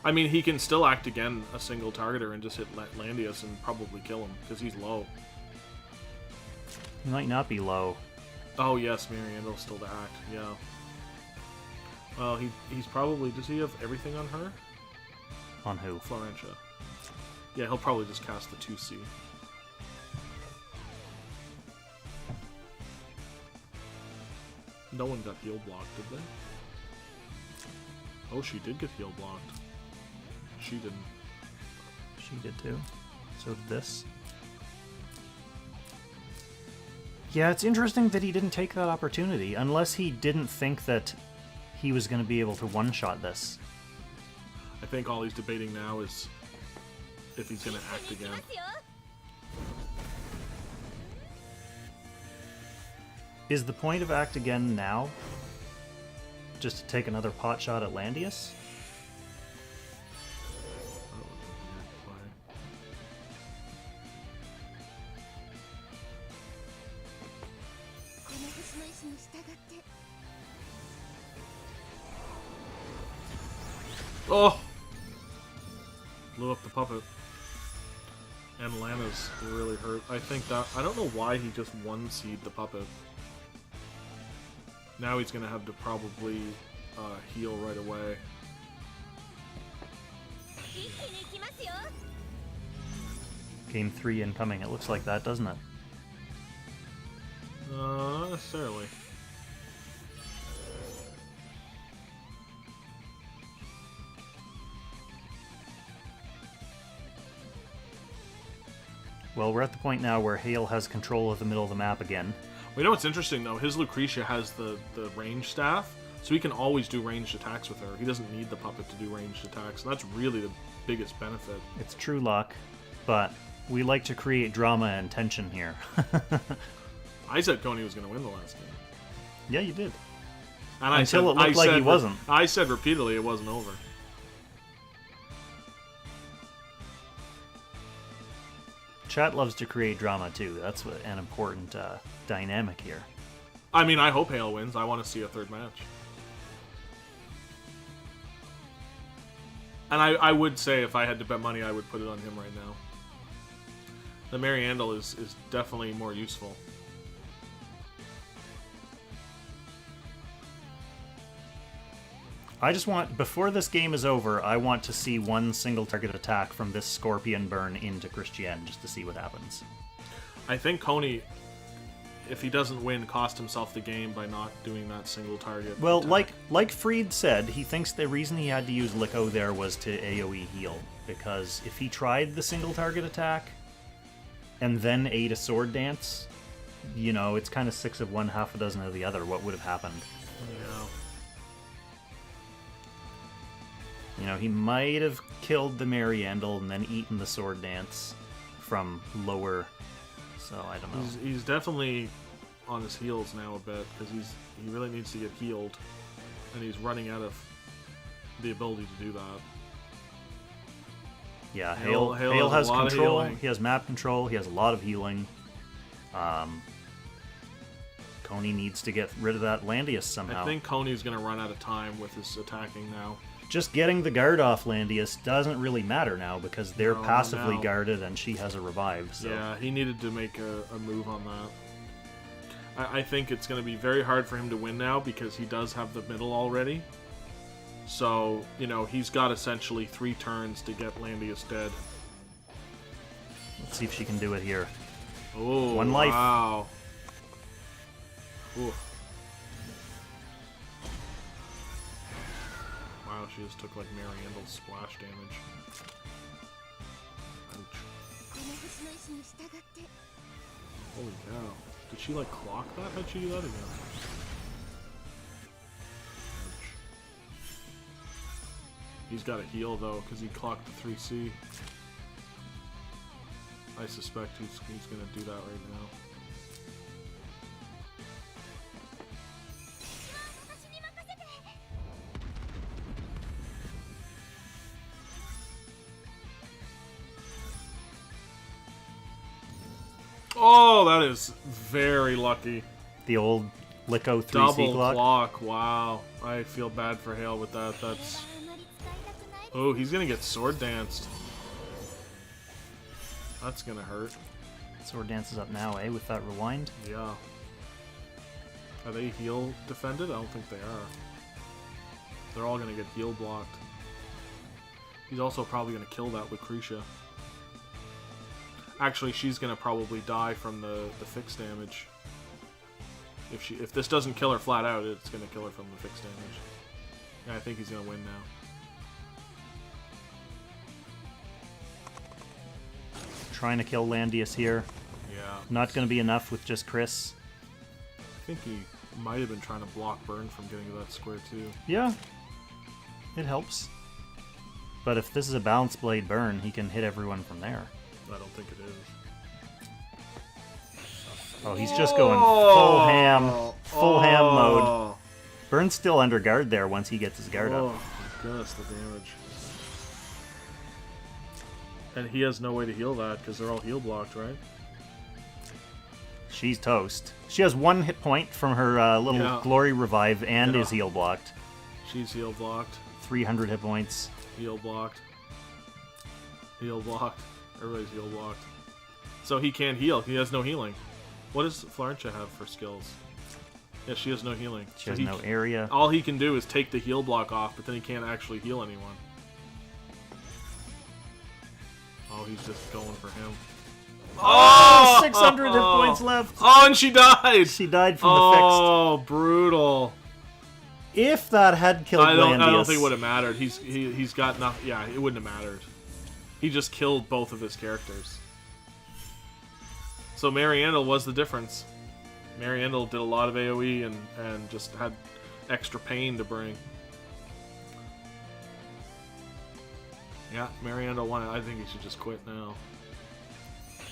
I mean, he can still act again a single targeter and just hit Landius and probably kill him, because he's low. He might not be low. Oh, yes, Mariandel's still to act, yeah. Well, he's probably... Does he have everything on her? On who? Florentia. Yeah, he'll probably just cast the 2C. No one got heal blocked, did they? Oh, she did get heal blocked. She didn't. She did too. So did this. Yeah, it's interesting that he didn't take that opportunity, unless he didn't think that he was going to be able to one-shot this. I think all he's debating now is if he's going to act again. Is the point of Act Again now just to take another pot shot at Landius? Oh! Blew up the puppet. And Lana's really hurt. I think that... I don't know why he just one-seed the puppet. Now he's going to have to probably heal right away. Game 3 incoming. It looks like that, doesn't it? Not necessarily. Well, we're at the point now where Hayl has control of the middle of the map again. Well, you know what's interesting, though? His Lucretia has the range staff, so he can always do ranged attacks with her. He doesn't need the puppet to do ranged attacks, and that's really the biggest benefit. It's true luck, but we like to create drama and tension here. I said Coney was going to win the last game. Yeah, you did. And Until it looked like he wasn't. I said repeatedly it wasn't over. Chat loves to create drama, too. That's an important dynamic here. I mean, I hope Hayl wins. I want to see a third match. And I would say if I had to bet money, I would put it on him right now. The Mariandel is definitely more useful. I just want, before this game is over, I want to see one single target attack from this Scorpion burn into Christian, just to see what happens. I think Coney, if he doesn't win, cost himself the game by not doing that single target Well, attack. like Freed said, he thinks the reason he had to use YiQiao there was to AoE heal, because if he tried the single target attack and then ate a sword dance, you know, it's kind of 6 of one, half a dozen of the other. What would have happened? Yeah. You know, he might have killed the Mariandel and then eaten the sword dance from lower, so I don't know. He's definitely on his heels now a bit, because he really needs to get healed, and he's running out of the ability to do that. Yeah, Hayl Hayl has has a lot of control, healing. he has map control, he has a lot of healing. Coney needs to get rid of that Landius somehow. I think Coney's going to run out of time with his attacking now. Just getting the guard off Landius doesn't really matter now because they're No, passively no. guarded and she has a revive. So. Yeah, he needed to make a move on that. I think it's going to be very hard for him to win now because he does have the middle already. So, you know, he's got essentially 3 turns to get Landius dead. Let's see if she can do it here. Oh, One life. Wow. Ooh. Wow, she just took like Mariandel's splash damage. Ouch. Holy cow. Did she like clock that? How'd she do that again? Ouch. He's got to heal though, because he clocked the 3C. I suspect he's going to do that right now. Oh, that is very lucky. The old YiQiao 3C Double clock. clock. Wow. I feel bad for Hayl with that. That's... Oh, he's going to get sword danced. That's going to hurt. Sword dances up now, eh, with that rewind? Yeah. Are they heal defended? I don't think they are. They're all going to get heal blocked. He's also probably going to kill that Lucretia. Actually, she's going to probably die from the fixed damage. If this doesn't kill her flat out, it's going to kill her from the fixed damage. Yeah, I think he's going to win now. Trying to kill Landius here. Yeah. Not going to be enough with just Chris. I think he might have been trying to block Burn from getting to that square too. Yeah. It helps. But if this is a balanced blade burn, he can hit everyone from there. I don't think it is. Oh, he's just going full ham. Full ham mode. Burn's still under guard there once he gets his guard up. Oh, my goodness, the damage. And he has no way to heal that because they're all heal blocked, right? She's toast. She has 1 hit point from her little glory revive and is heal blocked. She's heal blocked. 300 hit points. Heal blocked. Heal blocked. Everybody's heal blocked. So he can't heal. He has no healing. What does Florentia have for skills? Yeah, she has no healing. She has no area. All he can do is take the heal block off, but then he can't actually heal anyone. Oh, he's just going for him. Oh, 600 hit points left. Oh, and she died. She died from the fixed. Oh, brutal. If that had killed Landius... I don't think it would have mattered. He's got nothing. Yeah, it wouldn't have mattered. He just killed both of his characters. So Mariandel was the difference. Mariandel did a lot of AoE and just had extra pain to bring. Yeah, Mariandel won it. I think he should just quit now.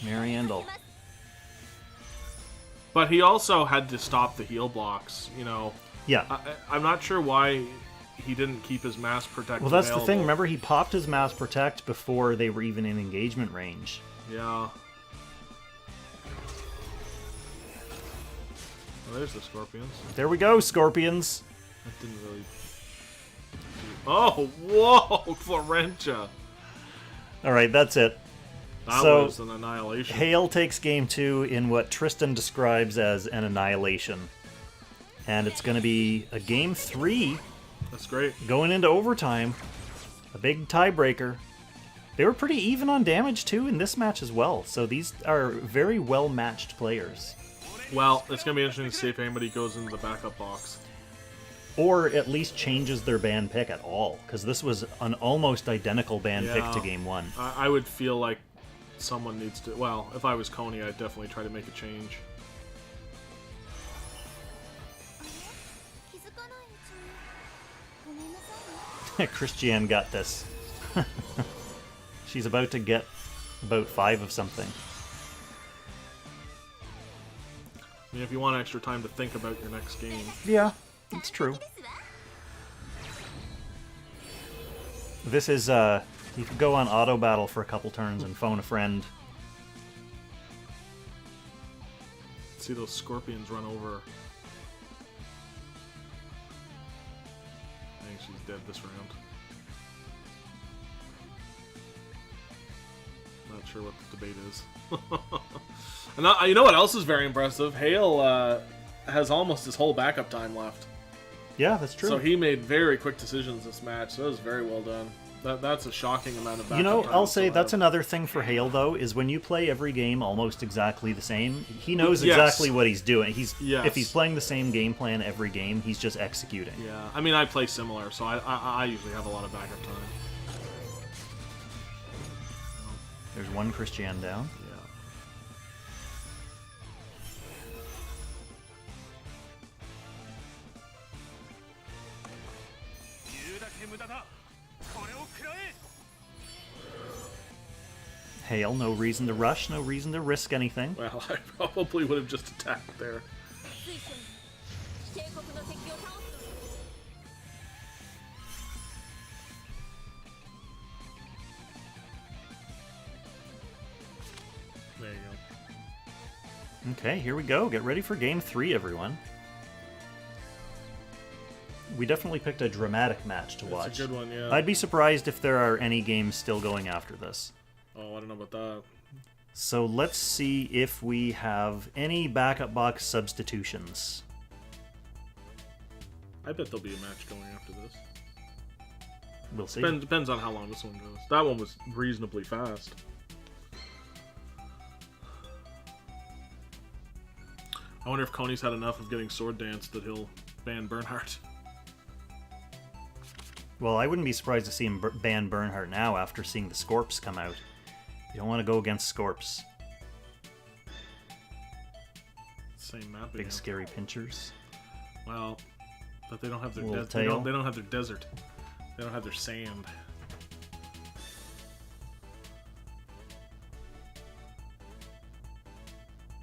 Mariandel. But he also had to stop the heal blocks, you know. Yeah. I'm not sure why he didn't keep his mass protect. Well, that's available. the thing. Remember, he popped his mass protect before they were even in engagement range. Yeah. Well, there's the scorpions. There we go, scorpions. That didn't really... Oh, whoa! Florentia! Alright, that's it. That so, was an annihilation. Hayl takes game 2 in what Tristan describes as an annihilation. And it's going to be a game 3. That's great. Going into overtime. A big tiebreaker. They were pretty even on damage, too, in this match as well. So these are very well-matched players. Well, it's going to be interesting to see if anybody goes into the backup box. Or at least changes their ban pick at all. Because this was an almost identical ban pick to game 1. I would feel like someone needs to... Well, if I was Coney, I'd definitely try to make a change. Christiane got this. She's about to get about 5 of something. I mean, if you want extra time to think about your next game. Yeah, it's true. This is, you could go on auto battle for a couple turns and phone a friend. See those scorpions run over. I think she's dead this round. Not sure what the debate is. And you know what else is very impressive? Hayl has almost his whole backup time left. Yeah, that's true. So he made very quick decisions this match. So that was very well done. That's a shocking amount of backup You know, time I'll say to that's have. another thing for Hayl, though, is when you play every game almost exactly the same, he knows exactly what he's doing. If he's playing the same game plan every game, he's just executing. Yeah, I mean, I play similar, so I usually have a lot of backup time. There's one Christiane down. Yeah. Hayl, no reason to rush, no reason to risk anything. Well, I probably would have just attacked there. There you go. Okay, here we go. Get ready for game 3, everyone. We definitely picked a dramatic match to watch. It's a good one, yeah. I'd be surprised if there are any games still going after this. Oh, I don't know about that. So let's see if we have any backup box substitutions. I bet there'll be a match going after this. We'll see. Depends on how long this one goes. That one was reasonably fast. I wonder if Coney's had enough of getting sword danced that he'll ban Bernhardt. Well, I wouldn't be surprised to see him ban Bernhardt now after seeing the Scorps come out. You don't want to go against Scorps. Same map Big again. scary pinchers. Well, but they don't have their Little they tail. don't have their desert. They don't have their sand.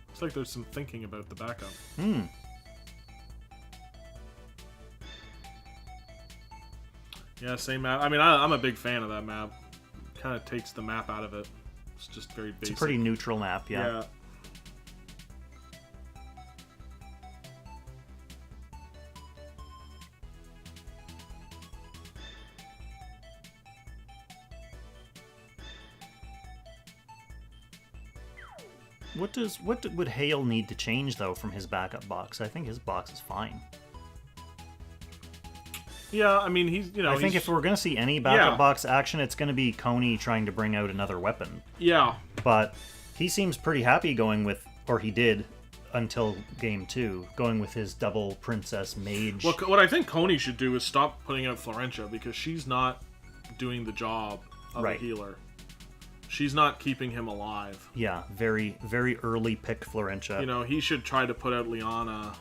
Looks like there's some thinking about the backup. Yeah, same map. I mean, I'm a big fan of that map. Kind of takes the map out of it. It's just very basic. It's a pretty neutral map, yeah. What would Hayl need to change though from his backup box? I think his box is fine. Yeah, I mean I think if we're gonna see any backup box action, it's gonna be Coney trying to bring out another weapon. Yeah. But he seems pretty happy going with, or he did until game 2, going with his double princess mage. Well, what I think Coney should do is stop putting out Florentia because she's not doing the job of a healer. She's not keeping him alive. Yeah, very, very early pick Florentia. You know, he should try to put out Liana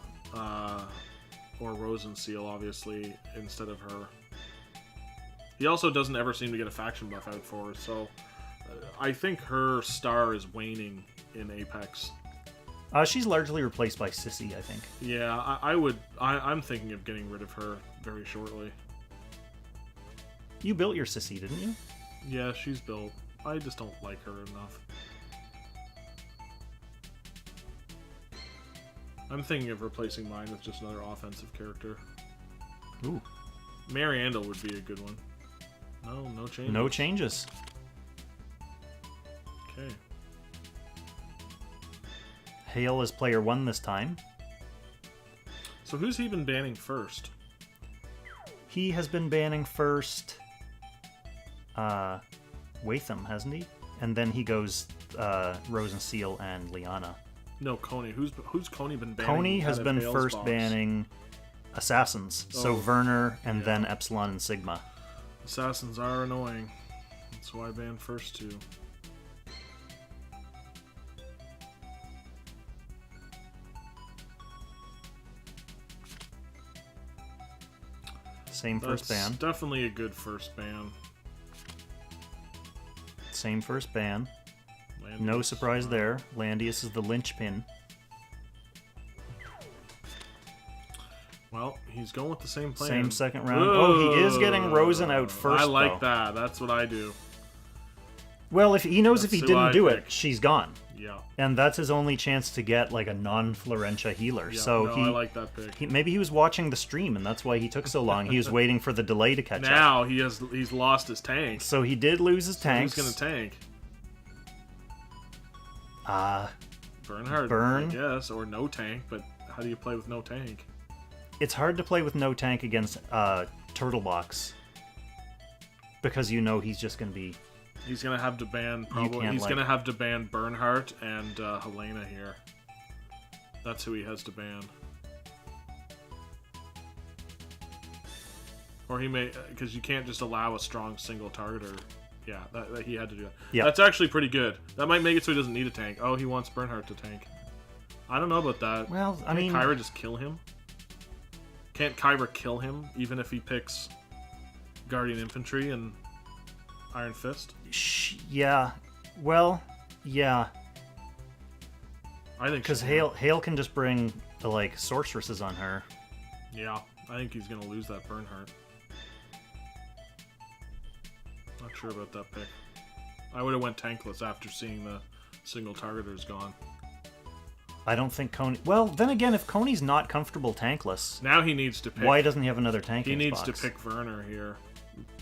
or Rosenseal, obviously, instead of her. He also doesn't ever seem to get a faction buff out for her, so I think her star is waning in Apex. She's largely replaced by Sissy, I think. Yeah, I'm thinking of getting rid of her very shortly. You built your Sissy, didn't you? Yeah, she's built. I just don't like her enough. I'm thinking of replacing mine with just another offensive character. Ooh. Mariandel would be a good one. No changes. No changes. Okay. Hayl is player 1 this time. So who's he been banning first? He has been banning first Watham, hasn't he? And then he goes Rosenseal and Liana. No, Coney. Who's Coney been banning? Coney has been Hayl's first box? banning Assassins. So Werner and then Epsilon and Sigma. Assassins are annoying. That's why I banned first 2. Same first ban. Definitely a good first ban. Same first ban. Landius. No surprise there. Landius is the linchpin. Well, he's going with the same plan. Same second round. Oh, he is getting Rosen out first. I like though. that. That's what I do. Well, if he knows That's if he who didn't I do pick. it, she's gone. Yeah. And that's his only chance to get like a non-Florentia healer. Yeah, so no, I like that pick. Maybe he was watching the stream and that's why he took so long. He was waiting for the delay to catch up. Now he's lost his tank. So he did lose his tanks. Who's gonna tank? Bernhard, Burn. I guess, or no tank. But how do you play with no tank? It's hard to play with no tank against Turtle Box because you know he's just going to be. He's gonna have to ban gonna have to ban Bernhardt and Helena here. That's who he has to ban. Or he may, because you can't just allow a strong single targeter. Yeah, that he had to do that. Yeah. That's actually pretty good. That might make it so he doesn't need a tank. Oh, he wants Bernhardt to tank. I don't know about that. Well, I mean, Kyra just kill him? Can't Kyra kill him even if he picks Guardian Infantry and Iron Fist? Yeah. Well, yeah. I think because Hayl can just bring the like sorceresses on her. Yeah, I think he's gonna lose that Bernhardt. Not sure about that pick. I would have went tankless after seeing the single targeters gone. I don't think Coney. Well, then again, if Coney's not comfortable tankless, now he needs to pick. Why doesn't he have another tank? He in his needs to box? pick Werner here,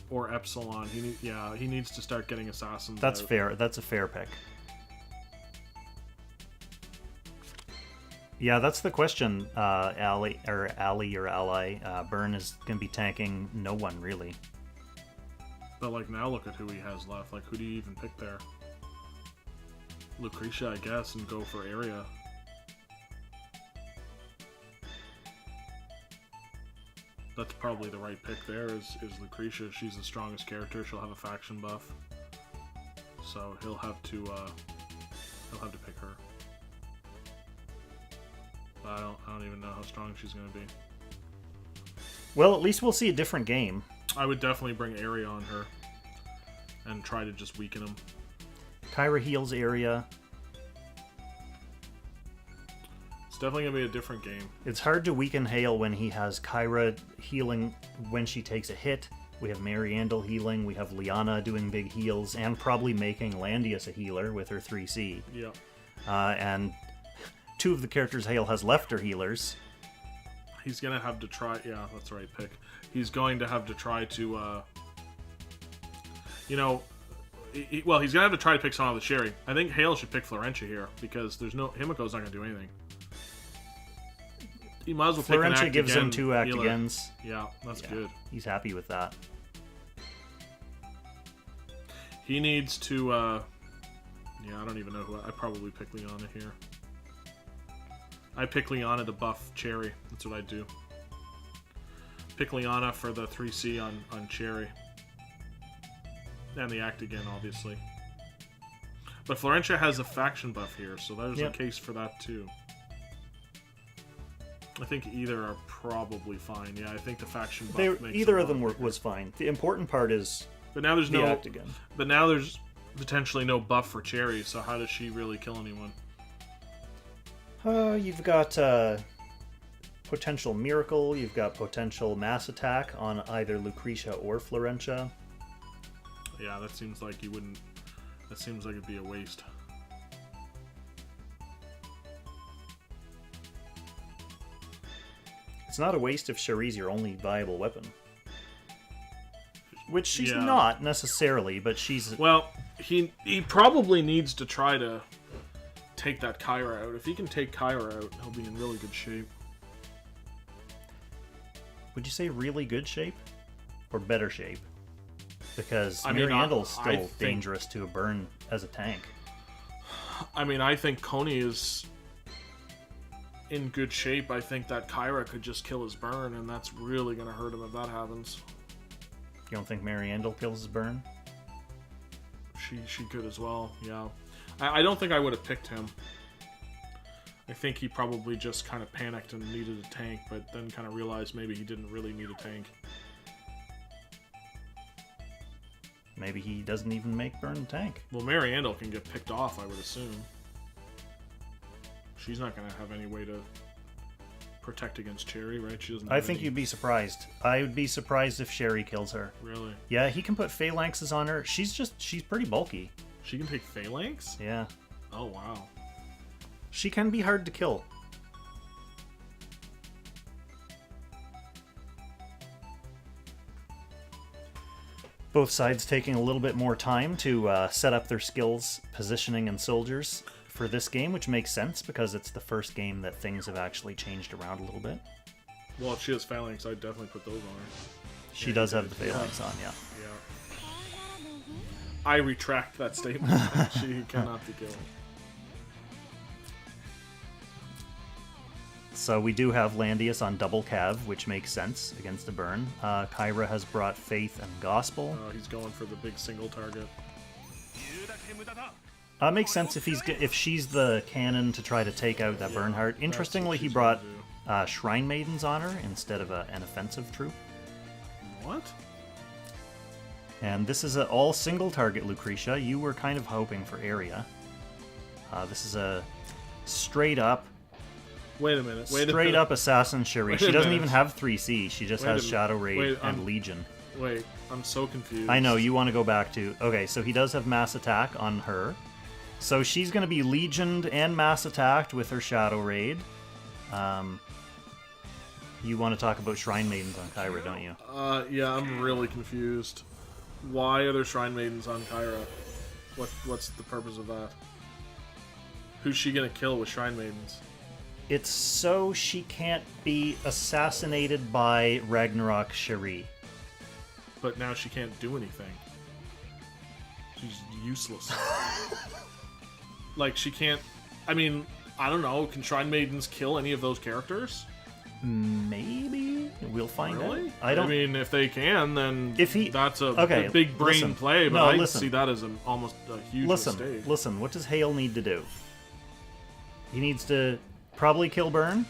or Epsilon. He needs to start getting assassins. That's out. fair. That's a fair pick. Yeah, that's the question. Ally. Burn is going to be tanking no one really. But like now, look at who he has left. Like, who do you even pick there? Lucretia, I guess, and go for area. That's probably the right pick there. Is Lucretia? She's the strongest character. She'll have a faction buff, so he'll have to pick her. But I don't even know how strong she's going to be. Well, at least we'll see a different game. I would definitely bring area on her and try to just weaken him. Kyra heals area. It's definitely going to be a different game. It's hard to weaken Hayl when he has Kyra healing when she takes a hit. We have Mariandel healing. We have Liana doing big heals and probably making Landius a healer with her 3C. Yeah. And two of the characters Hayl has left are healers. He's going to have to try... Yeah, that's the right pick. He's going to have to try to... well, he's gonna have to try to pick someone out of the Sherry. I think Hayl should pick Florentia here because there's no Himiko's not gonna do anything. He might as well pick an Florentia act gives again him 2 act healer. agains. Yeah, that's good. He's happy with that. He needs to. Yeah, I don't even know who. I probably pick Liana here. I pick Liana to buff Cherry. That's what I do. Pick Liana for the 3C on Cherry. And the act again, obviously. But Florentia has a faction buff here, so there's a case for that too. I think either are probably fine. Yeah, I think the faction buff makes either of them was fine. The important part is but now there's the no act again. But now there's potentially no buff for Cherry, so how does she really kill anyone? You've got potential miracle. You've got potential mass attack on either Lucretia or Florentia. Yeah, that seems like you wouldn't. That seems like it'd be a waste. It's not a waste if Cherie's your only viable weapon. Which she's not necessarily, but she's... Well, he probably needs to try to take that Kyra out. If he can take Kyra out, he'll be in really good shape. Would you say really good shape? Or better shape? Because I mean, Mariandle's I still think, dangerous to a burn as a tank. I mean, I think Coney is in good shape. I think that Kyra could just kill his burn, and that's really going to hurt him if that happens. You don't think Mariandle kills his burn? She could as well, yeah. I don't think I would have picked him. I think he probably just kind of panicked and needed a tank, but then kind of realized maybe he didn't really need a tank. Maybe he doesn't even make burn tank. Well, Mariandle can get picked off, I would assume. She's not going to have any way to protect against Cherry, right? She doesn't. I think you'd be surprised. I would be surprised if Sherry kills her. Really? Yeah, he can put phalanxes on her. She's pretty bulky. She can take phalanx? Yeah. Oh, wow. She can be hard to kill. Both sides taking a little bit more time to set up their skills, positioning, and soldiers for this game, which makes sense because it's the first game that things have actually changed around a little bit. Well, if she has phalanx, I'd definitely put those on her. She does have the phalanx on, yeah. Yeah. I retract that statement. She cannot be killed. So we do have Landius on double cav, which makes sense against a burn. Kyra has brought Faith and Gospel. He's going for the big single target. Makes sense if she's the cannon to try to take out that Bernhardt. Interestingly, he brought Shrine Maidens on her instead of an offensive troop. What? And this is an all single target Lucretia. You were kind of hoping for area. This is a straight up. Wait a minute. Straight up Assassin Cherie. She doesn't even have 3C. She just has Shadow Raid and Legion. Wait, I'm so confused. I know, you want to go back to... Okay, so he does have Mass Attack on her. So she's going to be Legioned and Mass Attacked with her Shadow Raid. You want to talk about Shrine Maidens on Kyra, don't you? Yeah, I'm really confused. Why are there Shrine Maidens on Kyra? What's the purpose of that? Who's she going to kill with Shrine Maidens? It's so she can't be assassinated by Ragnarok Cherie. But now she can't do anything. She's useless. Like, she can't... I mean, I don't know. Can Shrine Maidens kill any of those characters? Maybe? We'll find out. I mean, if they can, then that's a big brain play, but I see that as almost a huge mistake. Listen, what does Hayl need to do? He needs to... probably kill Burn.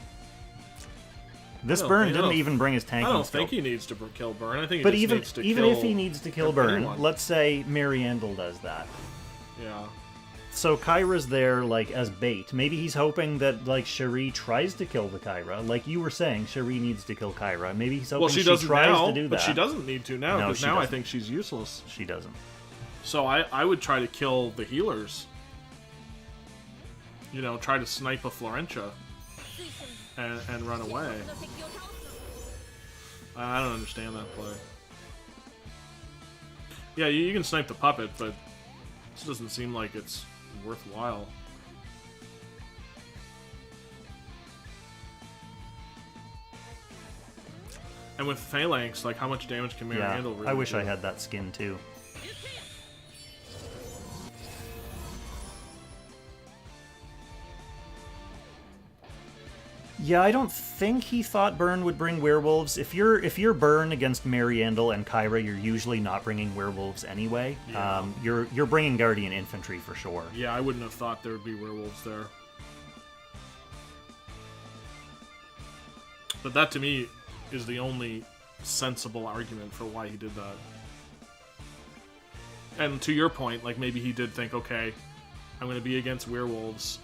This Burn didn't even bring his tank. I don't think he needs to kill Burn. I think he just needs to even kill if he needs to kill Burn, anyone. let's say Mariandle does that. Yeah. So Kyra's there like as bait. Maybe he's hoping that like Cherie tries to kill the Kyra. Like you were saying, Cherie needs to kill Kyra. Maybe he's hoping she tries to do that. But she doesn't need to now because now I think she's useless. She doesn't. So I would try to kill the healers. You know, try to snipe a Florentia and run away. I don't understand that play. Yeah, you can snipe the puppet, but This doesn't seem like it's worthwhile. And with Phalanx, like, how much damage can Mariandel really I wish do? I had that skin too. Yeah, I don't think he thought Burn would bring werewolves. If you're Burn against Mariandel and Kyra, you're usually not bringing werewolves anyway. Yeah. You're bringing Guardian Infantry for sure. Yeah, I wouldn't have thought there would be werewolves there. But that, to me, is the only sensible argument for why he did that. And to your point, like, maybe he did think, okay, I'm going to be against werewolves,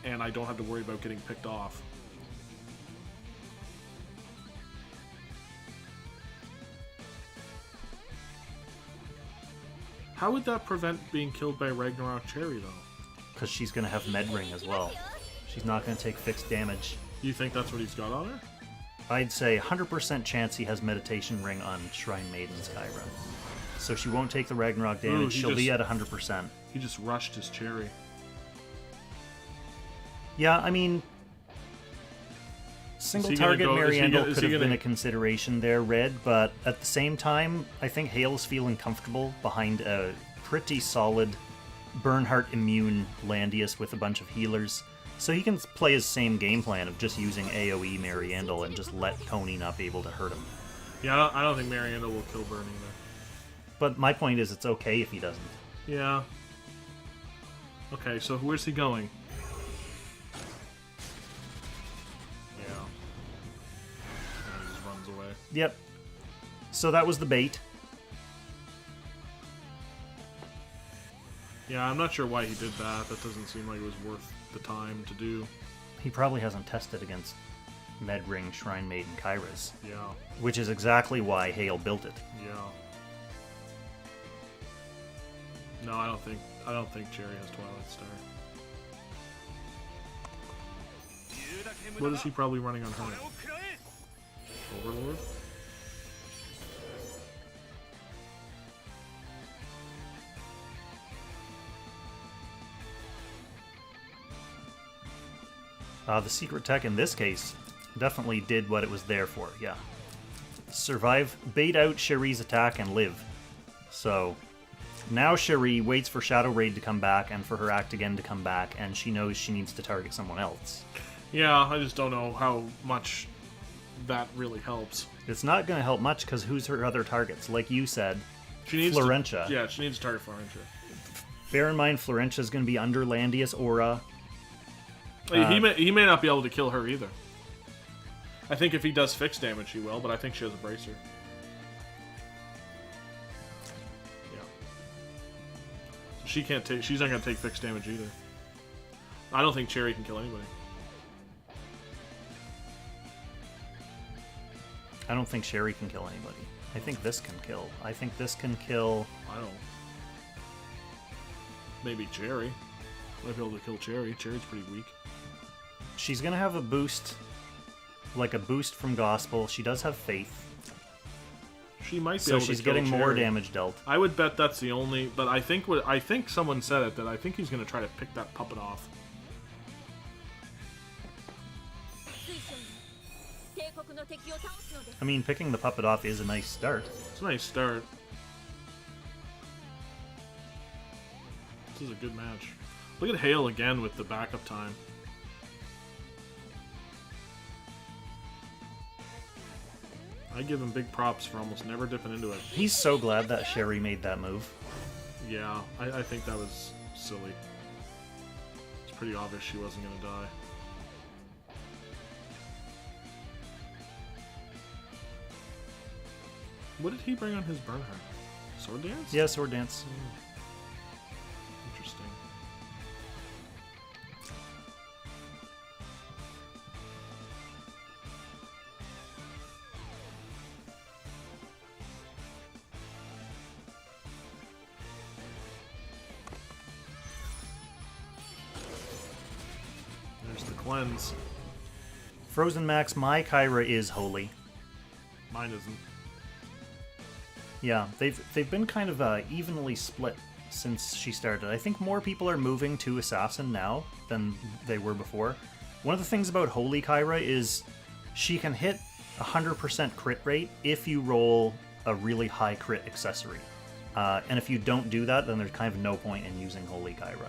and I don't have to worry about getting picked off. How would that prevent being killed by Ragnarok Cherry, though? Because she's going to have Med Ring as well. She's not going to take fixed damage. You think that's what he's got on her? I'd say 100% chance he has Meditation Ring on Shrine Maiden's Kyra. So she won't take the Ragnarok damage. She'll be at 100%. He just rushed his Cherry. Yeah, I mean, single target Mariandel could have been a consideration there, Red, but at the same time, I think Hayl's feeling comfortable behind a pretty solid Bernhardt immune Landius with a bunch of healers. So he can play his same game plan of just using AoE Mariandel and just let Coney not be able to hurt him. Yeah, I don't think Mariandel will kill Burn either. But my point is, it's okay if he doesn't. Yeah. Okay, so where's he going? Yeah. And he just runs away. Yep. So that was the bait. Yeah, I'm not sure why he did that. That doesn't seem like it was worth the time to do. He probably hasn't tested against Medring, Shrine Maiden, Kyra's. Yeah. Which is exactly why Hayl built it. Yeah. No, I don't think Cherry has Twilight Star. What is he probably running on her? Overlord? The secret tech in this case definitely did what it was there for, yeah. Survive, bait out Chery's attack, and live. So, now Cherie waits for Shadow Raid to come back and for her Act Again to come back, and she knows she needs to target someone else. Yeah, I just don't know how much that really helps. It's not going to help much, because who's her other targets? Like you said, She needs Florentia. Yeah, she needs to target Florentia. Bear in mind, Florentia's going to be under Landius Aura. He may not be able to kill her either. I think if he does fixed damage, he will, but I think she has a bracer. Yeah. So she can't take. She's not going to take fixed damage either. I don't think Cherry can kill anybody. I don't think Cherie can kill anybody. I think this can kill. I think this can kill... I don't. Maybe Cherry. Might be able to kill Cherry. Cherry's pretty weak. She's going to have a boost, like a boost from Gospel. She does have Faith. She might be so able to she's kill getting Cherry. more damage dealt. I would bet that's the only... But I think someone said it, that I think he's going to try to pick that puppet off. I mean, picking the puppet off is a nice start. It's a nice start. This is a good match. Look at Hayl again with the backup time. I give him big props for almost never dipping into it. He's so glad that Cherie made that move. Yeah, I think that was silly. It's pretty obvious she wasn't going to die. What did he bring on his Bernhardt? Sword Dance? Yeah, Sword Dance. Interesting. There's the cleanse. Frozen Max, my Kyra is holy. Mine isn't. Yeah, they've been kind of evenly split since she started. I think more people are moving to Assassin now than they were before. One of the things about Holy Kyra is she can hit 100% crit rate if you roll a really high crit accessory. And if you don't do that, then there's kind of no point in using Holy Kyra.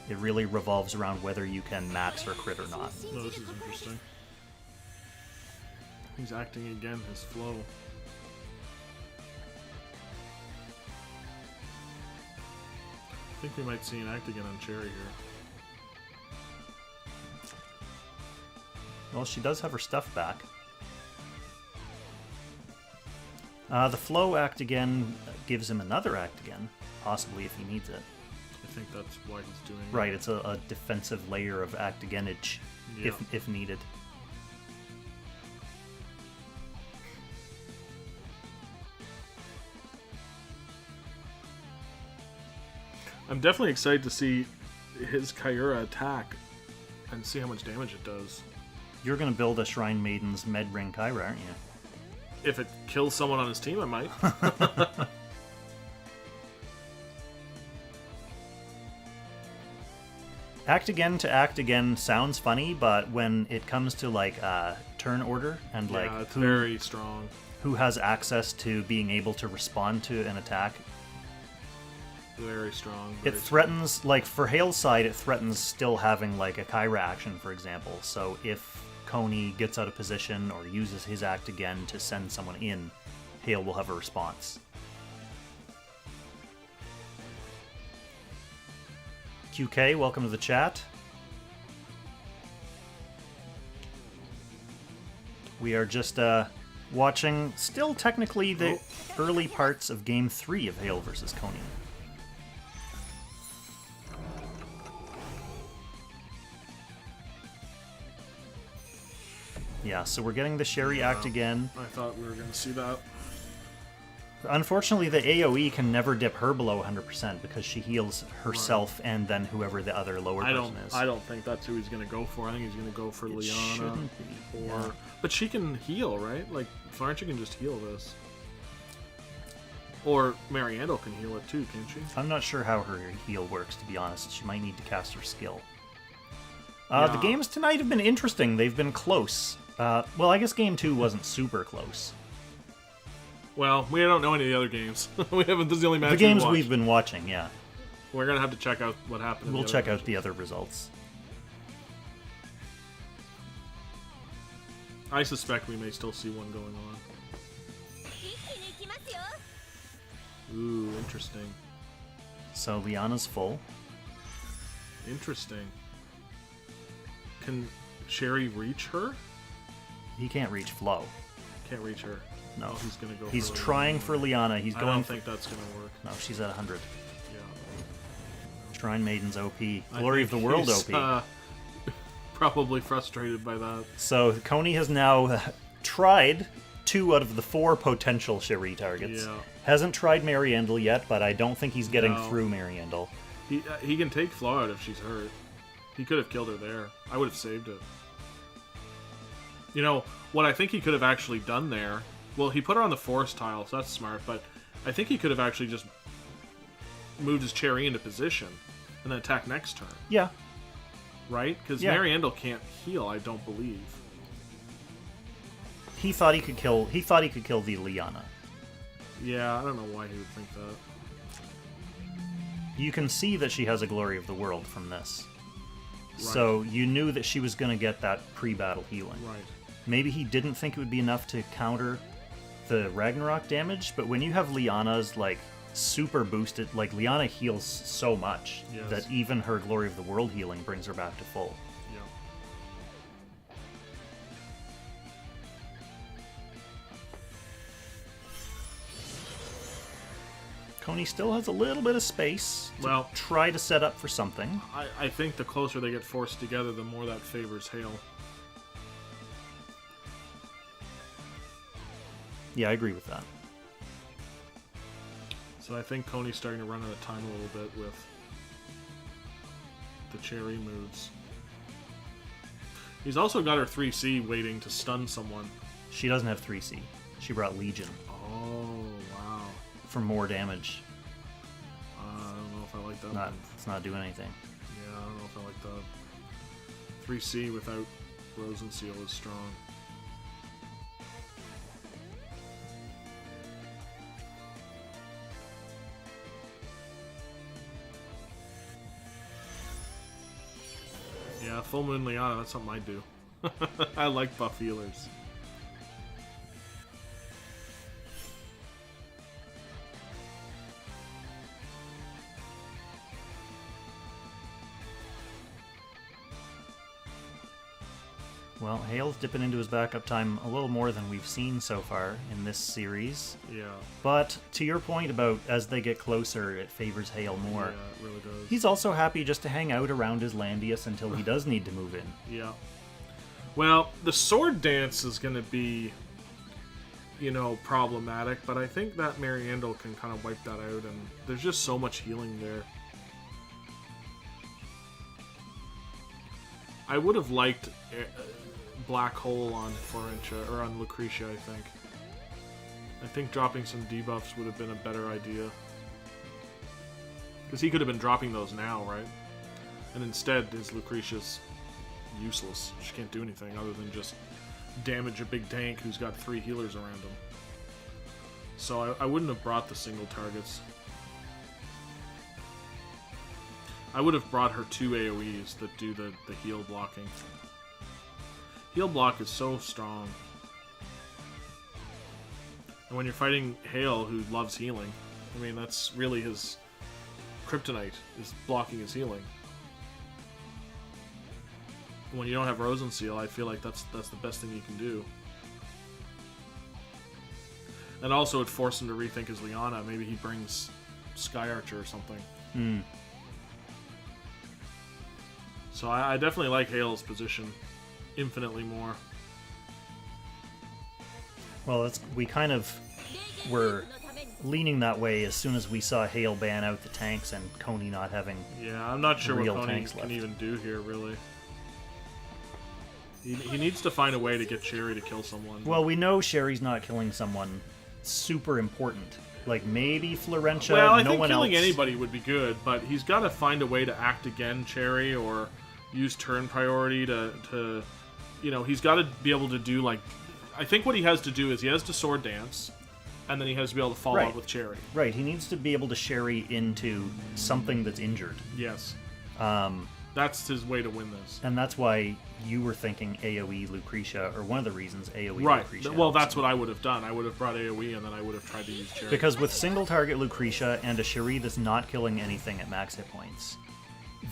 It really revolves around whether you can max or crit or not. No, this is interesting. He's acting again his flow. I think we might see an act again on Cherry here. Well, she does have her stuff back. The flow act again gives him another act again, possibly if he needs it. I think that's why he's doing it. Right, it's a defensive layer of act againage, Yeah. if needed. I'm definitely excited to see his Kyura attack and see how much damage it does. You're going to build a Shrine Maiden's Medring Kyra, aren't you? If it kills someone on his team, I might. Act again to act again sounds funny, but when it comes to like turn order and like Yeah, it's very strong. who has access to being able to respond to an attack, Very strong. it threatens, like for Hayl's side, it threatens still having like a Kyra action, for example. So if Coney gets out of position or uses his act again to send someone in, Hayl will have a response. QK, welcome to the chat. We are just watching, still technically, the early parts of Game 3 of Hayl versus Coney. Yeah, so we're getting the Sherry act again. I thought we were going to see that. Unfortunately, the AoE can never dip her below 100% because she heals herself and then whoever the other lower person is. I don't think that's who he's going to go for. I think he's going to go for It Liana. shouldn't be. Or, Yeah. But she can heal, right? Like, Florentia can just heal this. Or Mariandel can heal it too, can't she? I'm not sure how her heal works, to be honest. She might need to cast her skill. The Yeah. games tonight have been interesting. They've been close. Well, I guess Game 2 wasn't super close. Well, we don't know any of the other games. We haven't. This is the only match The games we've we've watched. been watching, yeah. We're gonna have to check out what happened. in We'll the check other out the other results. I suspect we may still see one going on. Ooh, interesting. So Liana's full. Interesting. Can Sherry reach her? He can't reach Flo. Can't reach her. No. He's gonna go. He's for trying for Liana. He's I going don't for... think that's gonna work. No, she's at 100. Yeah. Shrine Maiden's OP. I Glory of the think World he's, OP. Probably frustrated by that. So Coney has now tried 2 out of the 4 potential Sherry targets. Yeah. Hasn't tried Mariandel yet, but I don't think he's getting No. through Mariandel. He can take Flo out if she's hurt. He could have killed her there. I would have saved it. You know, what I think he could have actually done there... Well, he put her on the forest tile, so that's smart, but I think he could have actually just moved his Cherry into position and then attack next turn, Yeah. right? Because Yeah. Mariandel can't heal, I don't believe. He thought he could kill the Liana. Yeah, I don't know why he would think that. You can see that she has a Glory of the World from this. So you knew that she was going to get that pre-battle healing. Right. Maybe he didn't think it would be enough to counter the Ragnarok damage, but when you have Liana's like super boosted, like Liana heals so much Yes. that even her Glory of the World healing brings her back to full. Yeah. Coney still has a little bit of space to Well- try to set up for something. I think the closer they get forced together, the more that favors Hayl. Yeah, I agree with that. So I think Coney's starting to run out of time a little bit with the Cherry moves. He's also got her 3C waiting to stun someone. She doesn't have 3C. She brought Legion Oh, wow. for more damage. I don't like that. It's not doing anything. Yeah, I don't know if I like that. 3C without Frozen Seal is strong. Yeah, Full Moon Liana, that's something I do. I like buff healers. Well, Hayl's dipping into his backup time a little more than we've seen so far in this series. Yeah. But to your point about as they get closer, it favors Hayl more. Yeah, it really does. He's also happy just to hang out around his Landius until he does need to move in. Yeah. Well, the sword dance is going to be, you know, problematic, but I think that Mariandel can kind of wipe that out, and there's just so much healing there. I would have liked Black Hole on Florentia, or on Lucretia, I think. I think dropping some debuffs would have been a better idea. Because he could have been dropping those now, right? And instead, his Lucretia's useless. She can't do anything other than just damage a big tank who's got 3 healers around him. So I wouldn't have brought the single targets. I would have brought her 2 AoEs that do the heal blocking. Heal block is so strong. And when you're fighting Hayl, who loves healing, I mean, that's really his kryptonite, is blocking his healing. When you don't have Rosen Seal, I feel like that's the best thing you can do. And also it forced him to rethink his Liana. Maybe he brings Sky Archer or something. Hmm. So I definitely like Hayl's position infinitely more. Well, we kind of were leaning that way as soon as we saw Hayl ban out the tanks and Coney not having Yeah, I'm not sure what real Coney tanks can left. even do here, really. He needs to find a way to get Cherry to kill someone. Well, we know Sherry's not killing someone super important. Like maybe Florentia, well, I no think one killing else. anybody would be good, but he's got to find a way to act again, Cherry, or use turn priority to you know, he's got to be able to do, like, I think what he has to do is he has to sword dance, and then he has to be able to follow Right. up with Cherry. Right, he needs to be able to Sherry into something that's injured. Yes. That's his way to win this. And that's why you were thinking AoE Lucretia, or one of the reasons AoE Right. Lucretia. Well, that's what I would have done. I would have brought AoE, and then I would have tried to use Cherry. Because with single target Lucretia and a Cherie that's not killing anything at max hit points,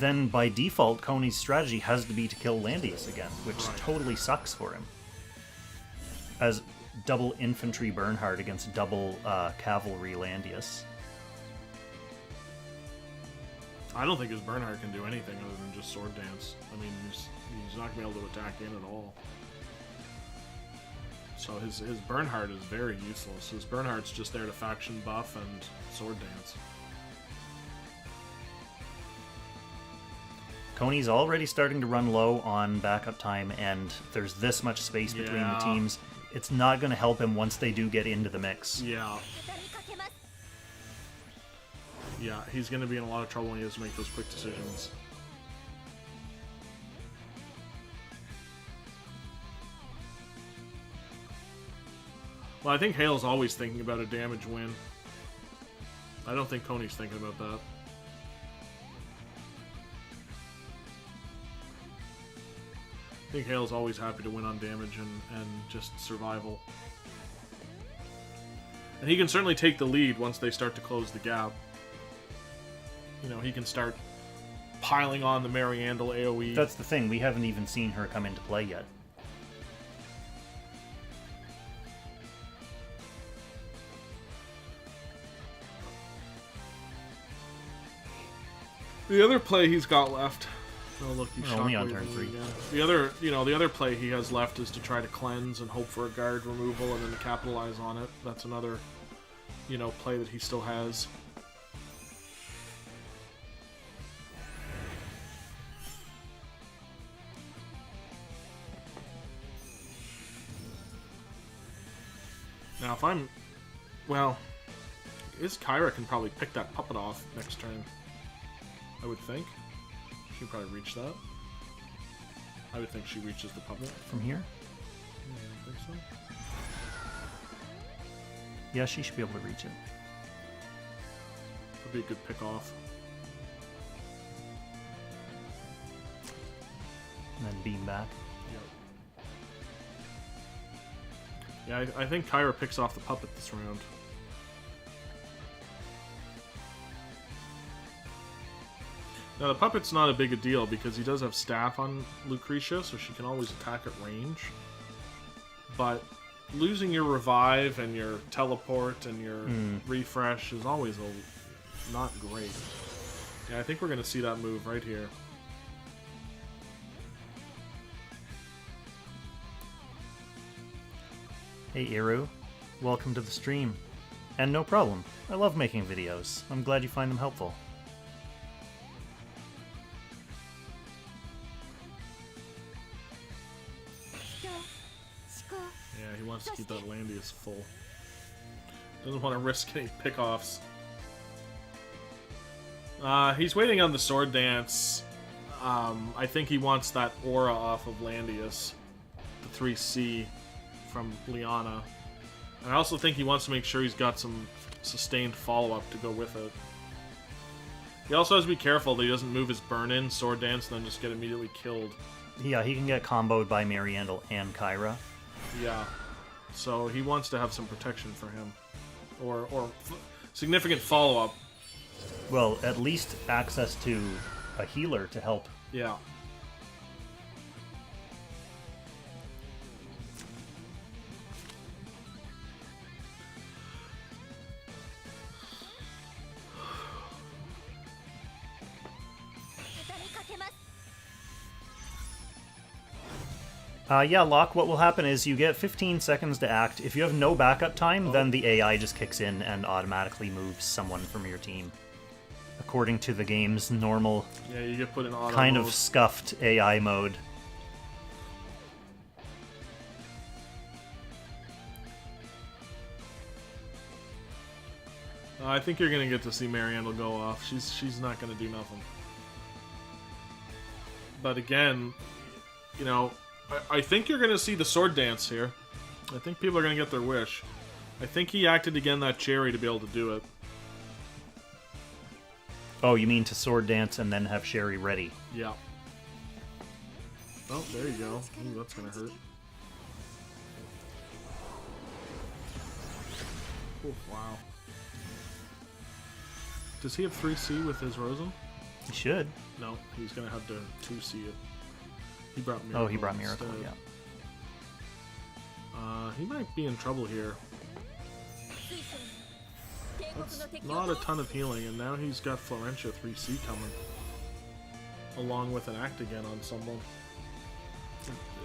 then by default, Coney's strategy has to be to kill Landius again, which Right. totally sucks for him. As double infantry Bernhard against double cavalry Landius. I don't think his Bernhard can do anything other than just sword dance. I mean, he's not going to be able to attack in at all. So his Bernhard is very useless. His Bernhard's just there to faction buff and sword dance. Coney's already starting to run low on backup time, and there's this much space between the Yeah. teams. It's not going to help him once they do get into the mix. Yeah. Yeah, he's going to be in a lot of trouble when he has to make those quick decisions. Well, I think Hayl's always thinking about a damage win. I don't think Coney's thinking about that. I think Hayl's always happy to win on damage and just survival. And he can certainly take the lead once they start to close the gap. You know, he can start piling on the Mariandel AoE. That's the thing, we haven't even seen her come into play yet. The other play he's got left. Oh look, he's We're only on shockwaving turn 3. again. The other play he has left is to try to cleanse and hope for a guard removal and then to capitalize on it. That's another, play that he still has. Now, if I'm... Well, his Kyra can probably pick that puppet off next turn. I would think. She can probably reach that. I would think she reaches the puppet. From here? Yeah, I think so. Yeah, she should be able to reach it. Would be a good pick off. And then beam back. Yep. Yeah, I think Kyra picks off the puppet this round. Now the puppet's not a big a deal because he does have staff on Lucretia, so she can always attack at range. But losing your revive and your teleport and your refresh is always not great. Yeah, I think we're going to see that move right here. Hey Iru, welcome to the stream. And no problem, I love making videos. I'm glad you find them helpful. Yeah, he wants to keep that Landius full. Doesn't want to risk any pickoffs. He's waiting on the sword dance. I think he wants that aura off of Landius. The 3C from Liana. And I also think he wants to make sure he's got some sustained follow-up to go with it. He also has to be careful that he doesn't move his burn-in, sword dance, and then just get immediately killed. Yeah, he can get comboed by Mariandel and Kyra. Yeah. So he wants to have some protection for him. Or significant follow-up. Well, at least access to a healer to help. Yeah. Yeah, Locke, what will happen is you get 15 seconds to act. If you have no backup time, then the AI just kicks in and automatically moves someone from your team. According to the game's normal, Yeah, you get put in auto kind mode. of scuffed AI mode. I think you're gonna get to see Mariandel go off. She's not gonna do nothing. But again, you know, I think you're gonna see the sword dance here. I think people are gonna get their wish. I think he acted again that cherry to be able to do it. Oh, you mean to sword dance and then have Sherry ready? Yeah. Oh, there you go. Ooh, that's gonna hurt. Oh, wow. Does he have 3C with his Rosen? He should. No, he's gonna have to 2C it. He brought Miracle. Oh, he brought Miracle, instead. yeah. He might be in trouble here. That's not a ton of healing, and now he's got Florentia 3C coming. Along with an act again on someone.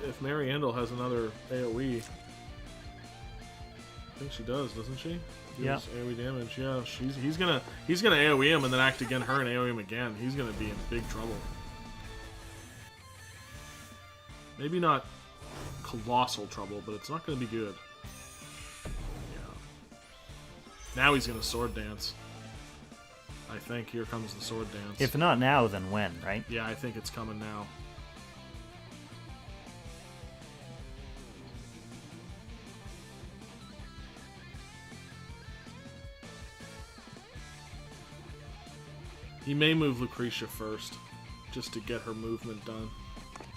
If Mariandel has another AoE... I think she does, doesn't she? Yeah. AoE damage, yeah. He's gonna AoE him and then act again her and AoE him again. He's gonna be in big trouble. Maybe not colossal trouble, but it's not gonna be good. Yeah. Now he's gonna sword dance. I think here comes the sword dance. If not now, then when, right? Yeah, I think it's coming now. He may move Lucretia first, just to get her movement done.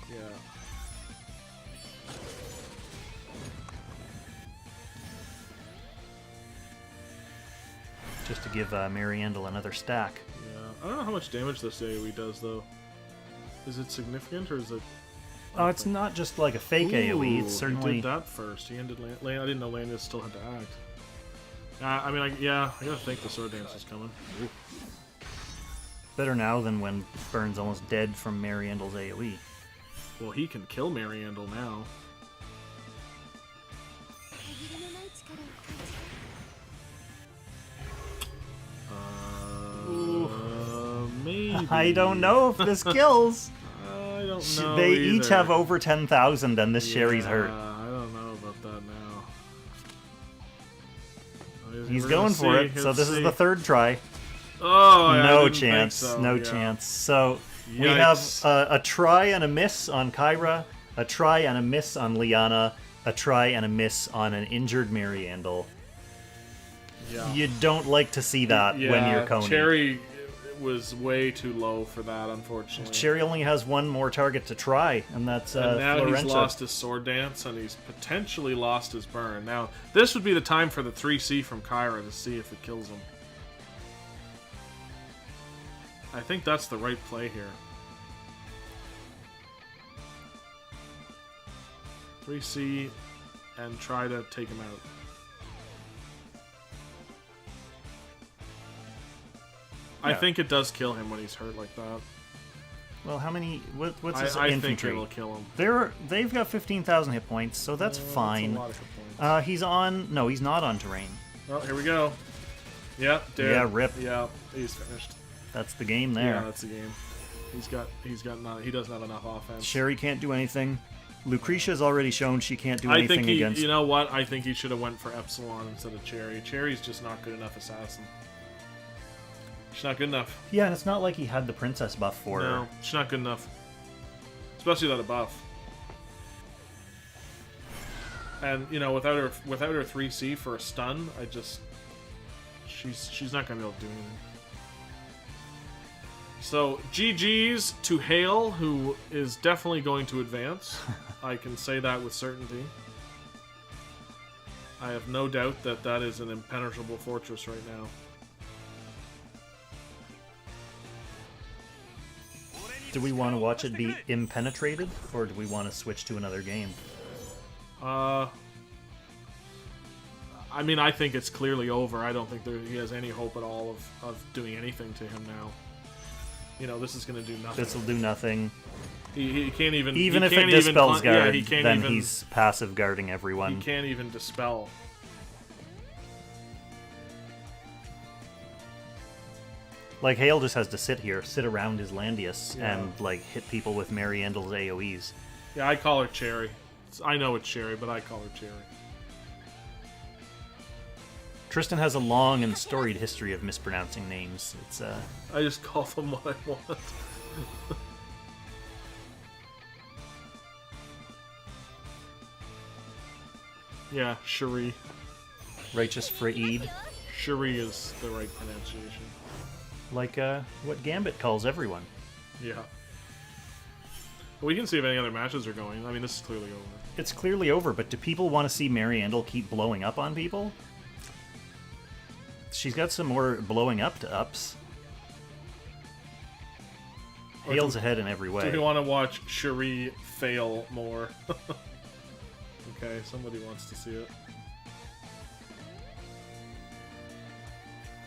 Yeah. Just to give Mariandel another stack. Yeah. I don't know how much damage this AoE does, though. Is it significant, or is it... Oh, it's not just like a fake AoE, it's certainly... He did that first. He ended... I didn't know Landis still had to act. I mean, I gotta think the sword dance is coming. Ooh. Better now than when Burn's almost dead from Mariandel's AoE. Well, he can kill Mariandel now. Maybe. I don't know if this kills. I don't know. They either. each have over 10,000 and this Sherry's hurt. I don't know about that now. He's going for it, so this is the third try. Oh, I no didn't chance. think so. No Yeah. chance. So we have Yikes. a try and a miss on Kyra, a try and a miss on Liana, a try and a miss on an injured Mariandel. Yeah. You don't like to see that when you're Coney. Cherry was way too low for that, unfortunately. Cherry only has one more target to try, and that's And now Florentia. he's lost his sword dance, and he's potentially lost his burn. Now, this would be the time for the 3C from Kyra to see if it kills him. I think that's the right play here. 3C and try to take him out. I Yeah. think it does kill him when he's hurt like that. Well, how many? What's his I think infantry? it'll kill him. They've got 15,000 hit points, so that's fine. That's a lot of hit points. He's on. No, he's not on terrain. Oh, here we go. Yep, dead. Yeah, rip. Yeah, he's finished. That's the game there. Yeah, that's the game. He's got not. He doesn't have enough offense. Sherry can't do anything. Lucretia's already shown she can't do I anything think he. against. You know what? I think he should have went for Epsilon instead of Cherry. Cherry's just not good enough assassin. She's not good enough. Yeah, and it's not like he had the princess buff for her. No, she's not good enough. Especially without a buff. And you know, without her 3C for a stun, she's not gonna be able to do anything. So GG's to Hayl, who is definitely going to advance. I can say that with certainty. I have no doubt that that is an impenetrable fortress right now. Do we want to watch it be impenetrated, or do we want to switch to another game? I mean, I think it's clearly over. I don't think he has any hope at all of doing anything to him now. You know, this is going to do nothing. This will do nothing. He can't even... Even he if can't it dispels even, guard, he can't then even, he's passive guarding everyone. He can't even dispel. Like, Hayl just has to sit around his Landius, Yeah. and, like, hit people with Mariandel's AoEs. Yeah, I call her Cherry. I know it's Cherry, but I call her Cherry. Tristan has a long and storied history of mispronouncing names. It's, I just call them what I want. Yeah, Cherie. Righteous Freed. Cherie is the right pronunciation. Like, what Gambit calls everyone. Yeah. We can see if any other matches are going. I mean, this is clearly over. It's clearly over, but do people want to see Mariandel keep blowing up on people? She's got some more blowing up to ups. Hail's ahead in every way. Do we want to watch Cherie fail more? Okay, somebody wants to see it.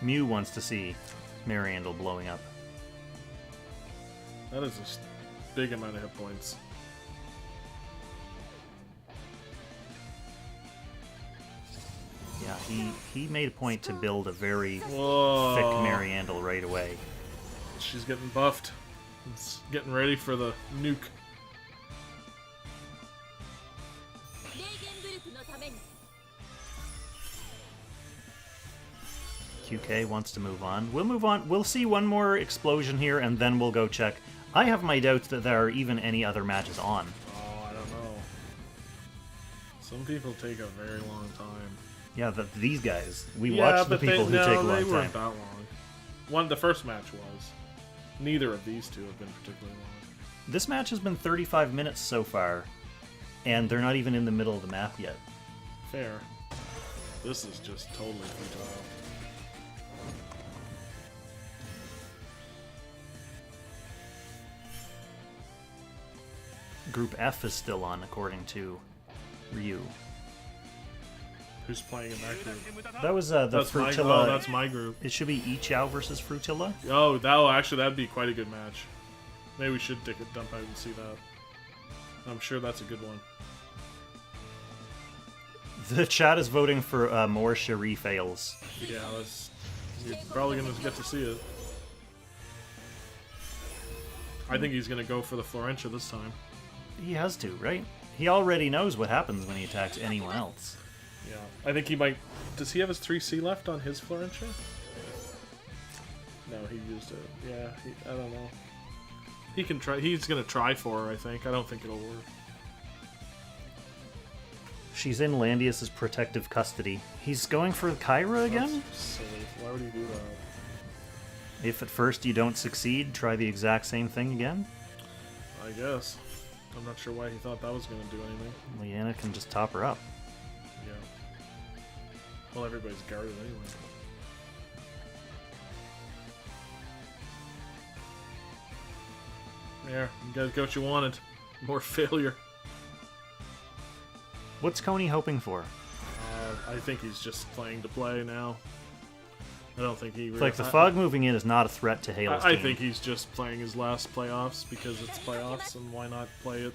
Mew wants to see Mariandel blowing up. That is a big amount of hit points. Yeah, he made a point to build a very Whoa. thick Mariandel right away. She's getting buffed. It's getting ready for the nuke. QK wants to move on. We'll move on. We'll see one more explosion here, and then we'll go check. I have my doubts that there are even any other matches on. Oh, I don't know. Some people take a very long time. Yeah, these guys. We watch the people who take a long they time. weren't that long. The first match was. Neither of these two have been particularly long. This match has been 35 minutes so far, and they're not even in the middle of the map yet. Fair. This is just totally futile. Group F is still on, according to Ryu. Who's playing in that group? That was the That's Frutilla. that's my group. It should be YiQiao versus Frutilla. Oh, that'd be quite a good match. Maybe we should dump out and see that. I'm sure that's a good one. The chat is voting for more Cherie fails. Yeah, you're probably gonna get to see it. I think he's gonna go for the Florentia this time. He has to, right? He already knows what happens when he attacks anyone else. Yeah, I think he might. Does he have his 3C left on his Florentia? No, he used it. Yeah, I don't know. He can try. He's gonna try for her, I think. I don't think it'll work. She's in Landius' protective custody. He's going for Kyra again? That's silly. Why would he do that? If at first you don't succeed, try the exact same thing again? I guess. I'm not sure why he thought that was gonna do anything. Leanna can just top her up. Yeah. Well, everybody's guarded anyway. There, you guys got what you wanted. More failure. What's Coney hoping for? I think he's just playing to play now. I don't think he... It's like the fog moving in is not a threat to Hayl's I team. think he's just playing his last playoffs because it's playoffs, and why not play it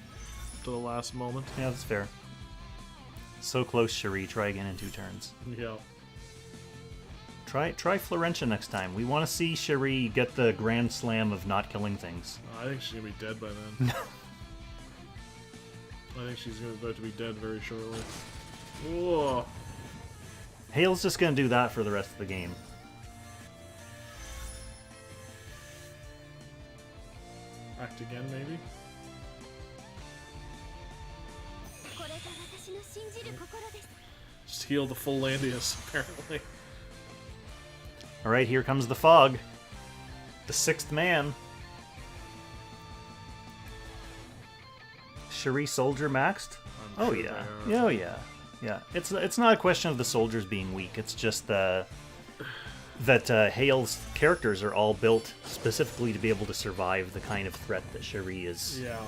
to the last moment? Yeah, that's fair. So close, Cherie. Try again in 2 turns. Yeah. Try Florentia next time. We want to see Cherie get the grand slam of not killing things. I think she's going to be dead by then. I think she's about to be dead very shortly. Whoa. Hayl's just going to do that for the rest of the game. Act again, maybe? Just heal the full Landius, apparently. Alright, here comes the fog. The 6th man. Cherie soldier maxed? I'm Oh sure yeah. they are. Oh yeah. Yeah. It's not a question of the soldiers being weak. It's just that Hayl's characters are all built specifically to be able to survive the kind of threat that Cherie is. Yeah.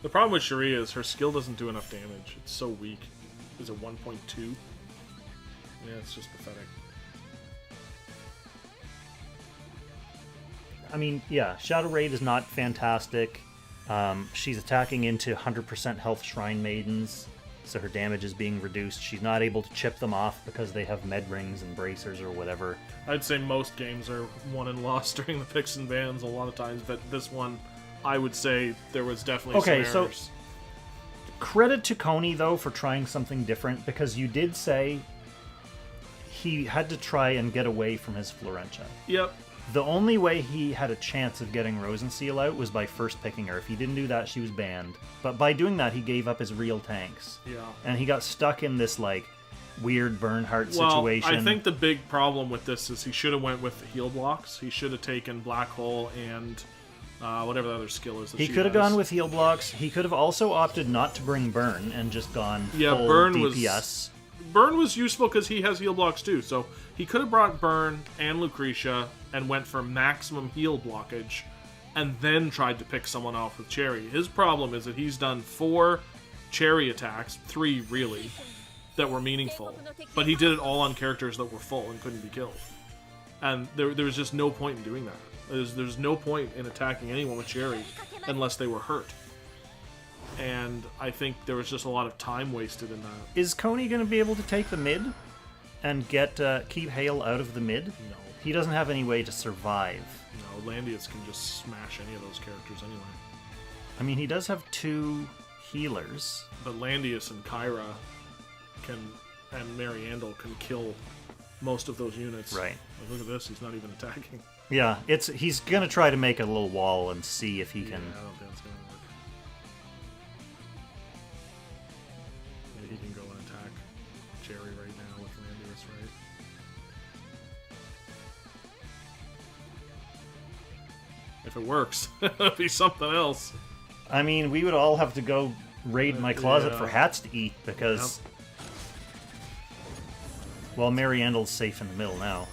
The problem with Cherie is her skill doesn't do enough damage. It's so weak. Is it 1.2? Yeah, it's just pathetic. I mean, yeah, Shadow Raid is not fantastic. She's attacking into 100% health Shrine Maidens, so her damage is being reduced. She's not able to chip them off because they have med rings and bracers or whatever. I'd say most games are won and lost during the picks and bans a lot of times, but this one, I would say there was definitely some errors. So credit to Coney, though, for trying something different, because you did say he had to try and get away from his Florentia. Yep. The only way he had a chance of getting Rosenseal out was by first picking her. If he didn't do that, she was banned. But by doing that, he gave up his real tanks. Yeah. And he got stuck in this, like, weird Bernhardt Well, situation. I think the big problem with this is he should have went with the heal blocks. He should have taken Black Hole and whatever the other skill is that he she could have has. gone with heal blocks. He could have also opted not to bring Burn and just gone full Burn DPS. Burn was useful because he has heal blocks too, so he could have brought Burn and Lucretia and went for maximum heal blockage and then tried to pick someone off with Cherry. His problem is that he's done 4 Cherry attacks, 3 really, that were meaningful, but he did it all on characters that were full and couldn't be killed. And there was just no point in doing that. There's no point in attacking anyone with Cherry unless they were hurt. And I think there was just a lot of time wasted in that. Is Coney going to be able to take the mid and keep Hayl out of the mid? No. He doesn't have any way to survive. No, Landius can just smash any of those characters anyway. I mean, he does have 2 healers. But Landius and Kyra and Mariandel can kill most of those units. Right. Like, look at this, he's not even attacking. Yeah, he's going to try to make a little wall and see if he can... Yeah, I don't think it's going to work. Maybe he can go and attack Cherry right now with Landius, right? If it works, it'll be something else. I mean, we would all have to go raid my closet yeah. for hats to eat because... Well, Mariandel's safe in the middle now.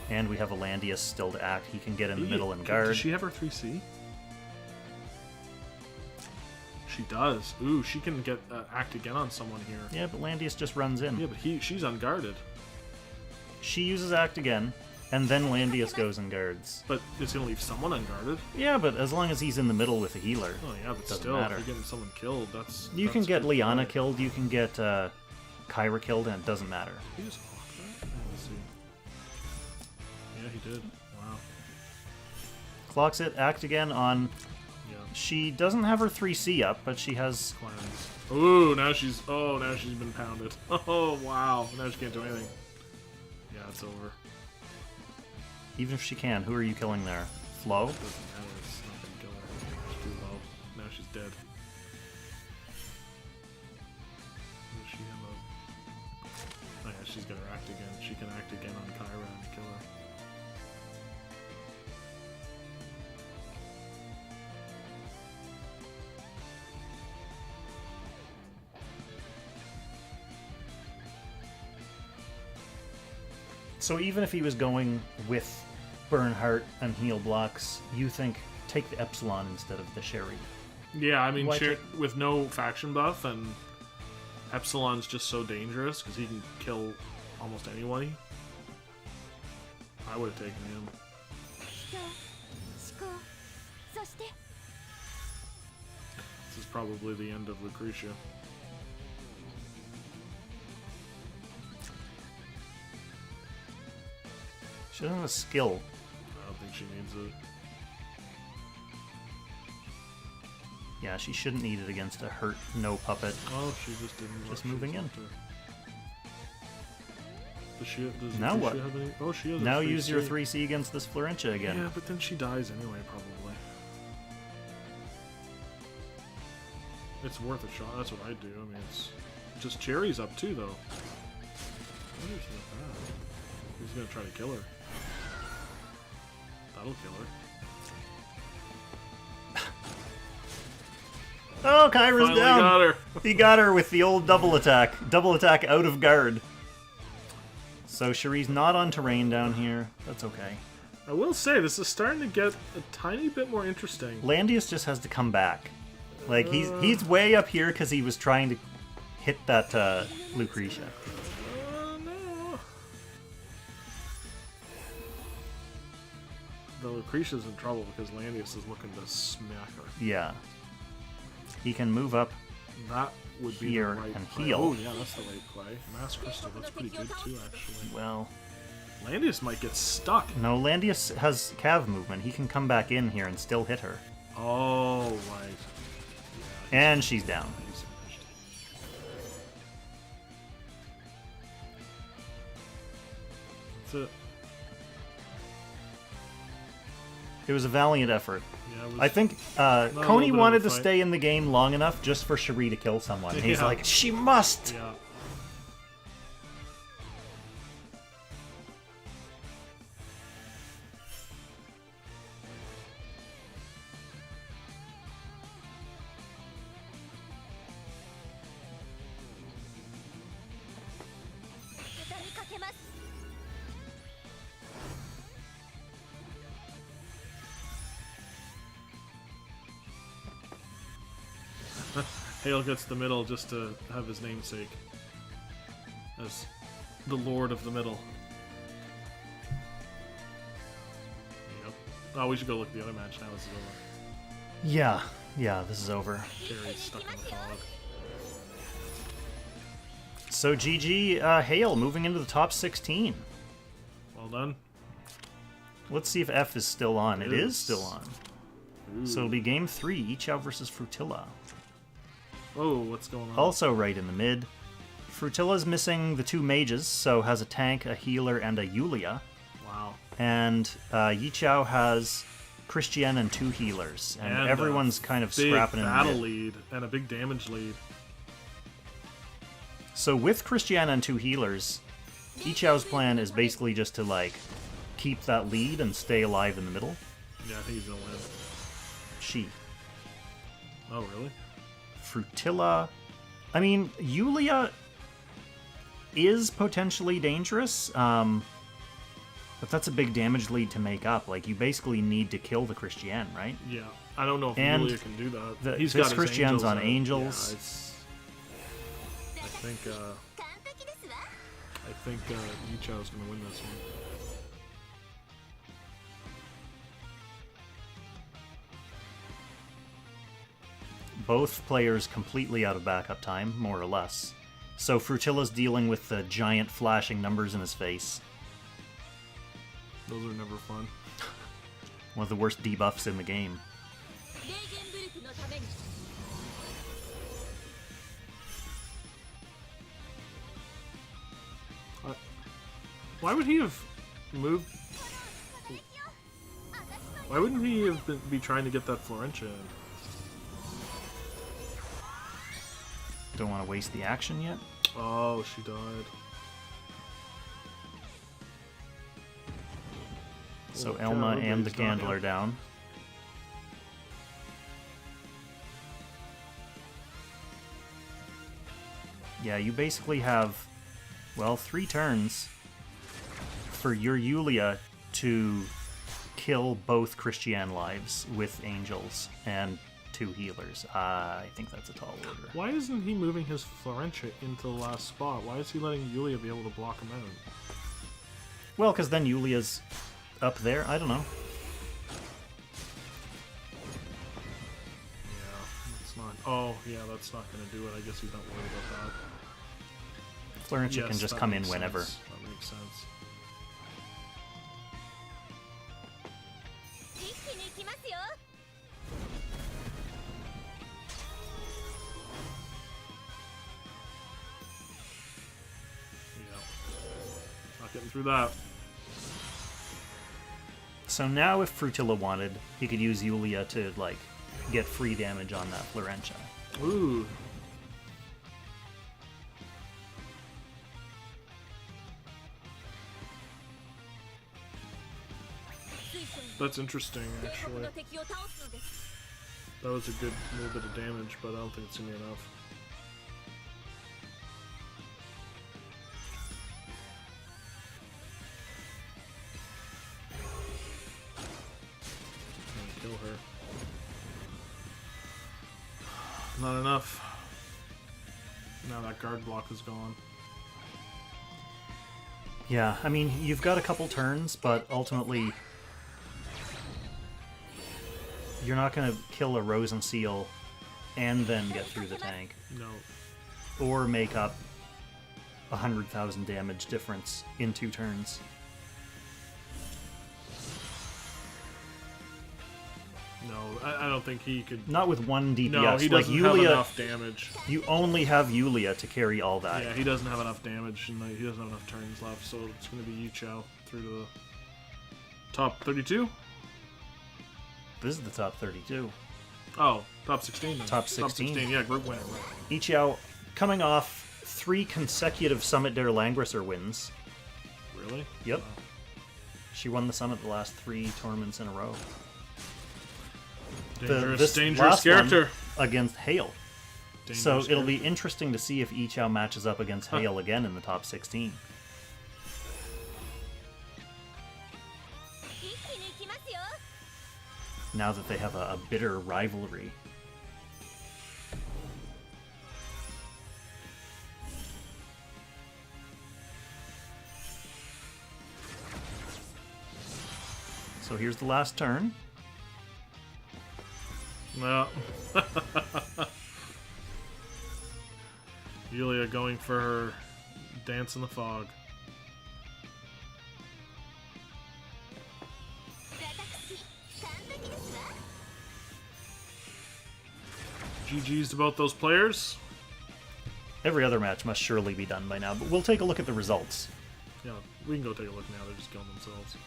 And we have a Landius still to act. He can get in the middle and guard. Does she have her 3C? She does. Ooh, she can get act again on someone here. Yeah, but Landius just runs in. Yeah, but she's unguarded. She uses act again, and then Landius goes and guards. But it's going to leave someone unguarded. Yeah, but as long as he's in the middle with a healer. Oh yeah, but doesn't still, matter. if you're getting someone killed, that's... You can that's get good Liana play. killed, you can get Kyra killed, and it doesn't matter. He just walked that? Let's see. Yeah, he did. Wow. Clocks it, act again on... Yeah. She doesn't have her 3C up, but she has... Cleanse. Ooh, now she's been pounded. Oh, wow. Now she can't do anything. Yeah, it's over. Even if she can, who are you killing there? Flo? Doesn't matter, it's not gonna kill her. She's too low. Now she's dead. Is she in the... Oh yeah, she's gonna act again. She can act again on Kyra and kill her. So even if he was going with Bernhardt and heal blocks, you think take the Epsilon instead of the Sherry? Yeah, I mean, Why with no faction buff, and Epsilon's just so dangerous because he can kill almost anyone. I would have taken him. This is probably the end of Lucretia. She doesn't have a skill. I don't think she needs it. Yeah, she shouldn't need it against a hurt no puppet. Oh, she just didn't. Just moving in. Does she, does now what? Have any, oh, she has now a 3C. Use your 3C against this Florentia again. Yeah, but then she dies anyway, probably. It's worth a shot. That's what I do. I mean, it's just Cherry's up too, though. What is that? He's gonna try to kill her. That'll kill her. Oh, Kyra's Finally down. got her. He got her with the old double attack. Double attack out of guard. So Cherie's not on terrain down here. That's okay. I will say, this is starting to get a tiny bit more interesting. Landius just has to come back. Like, he's way up here because he was trying to hit that Lucretia. No. The Lucretia's in trouble because Landius is looking to smack her. Yeah. He can move up That would be here the right and play. heal. Oh yeah, that's the right play. Mass Crystal, that's pretty good too, actually. Well, Landius might get stuck. no, Landius has cav movement. He can come back in here and still hit her. Oh, right. Yeah, And she's down. he's finished. That's it. It was a valiant effort. Yeah, it was, I think a little Coney bit of wanted a to fight. stay in the game long enough just for Cherie to kill someone. He's Yeah. like, she must! Yeah. Hayl gets the middle just to have his namesake as the Lord of the Middle. Yep. Oh, we should go look at the other match now. This is over. Yeah, this is over. Carrie's stuck in the fog. So GG, Hayl moving into the top 16. Well done. Let's see if F is still on. It is still on. Ooh. So it'll be game 3, YiQiao versus Frutilla. Oh, what's going on? Also right in the mid. Frutilla's missing the 2 mages, so has a tank, a healer, and a Yulia. Wow. And YiQiao has Christian and 2 healers. And everyone's kind of scrapping in the battle mid. lead and a big damage lead. So with Christian and 2 healers, YiQiao's plan is basically just to, like, keep that lead and stay alive in the middle. Yeah, I think he's gonna win. She. Oh, really? Frutilla. I mean, Yulia is potentially dangerous, but that's a big damage lead to make up. Like, you basically need to kill the Christian, right? Yeah. I don't know if And Yulia can do that. He's got got his Christian's angels on out. angels. Yeah, it's... I think YiQiao's gonna win this one. Both players completely out of backup time, more or less. So Frutilla's dealing with the giant flashing numbers in his face. Those are never fun. One of the worst debuffs in the game. Why would he have moved? Why wouldn't he have be trying to get that Florentia in? Don't want to waste the action yet. Oh, she died. So Oh, Elma God, and the everybody's Candle dying. are down. Yeah, you basically have, well, 3 turns for your Yulia to kill both Christian lives with angels and 2 healers. I think that's a tall order. Why isn't he moving his Florentia into the last spot? Why is he letting Yulia be able to block him out? Well, because then Yulia's up there. I don't know. Yeah, it's not. Oh, yeah, that's not going to do it. I guess he's not worried about that. Florentia can Yes, just that come in makes whenever. sense. That makes sense. Yeah. Not getting through that. So now if Frutilla wanted, he could use Yulia to, like, get free damage on that Florentia. Ooh. That's interesting, actually. That was a good little bit of damage, but I don't think it's gonna be enough. I'm gonna kill her. Not enough. Now that guard block is gone. Yeah, I mean, you've got a couple turns, but ultimately you're not going to kill a Rosen Seal and then get through the tank. No. Or make up 100,000 damage difference in 2 turns. No, I don't think he could. Not with 1 DPS. No, he like doesn't have Yulia, enough damage. you only have Yulia to carry all that. Yeah, he doesn't have enough damage, and he doesn't have enough turns left, so it's going to be YiQiao through to the top 32? This is the top 32. Oh, top 16 then. Top 16. Top 16, yeah, group winner. Right. YiQiao coming off 3 consecutive Summit Der Langrisser wins. Really? Yep. Wow. She won the Summit the last 3 tournaments in a row. Dangerous, dangerous last character. one against Hayl. Dangerous So it'll be character. interesting to see if YiQiao matches up against Hayl again in the top 16. Now that they have a bitter rivalry. So here's the last turn. No. Yulia going for her dance in the fog. GG's to both those players. Every other match must surely be done by now, but we'll take a look at the results. Yeah, we can go take a look now. They're just killing themselves.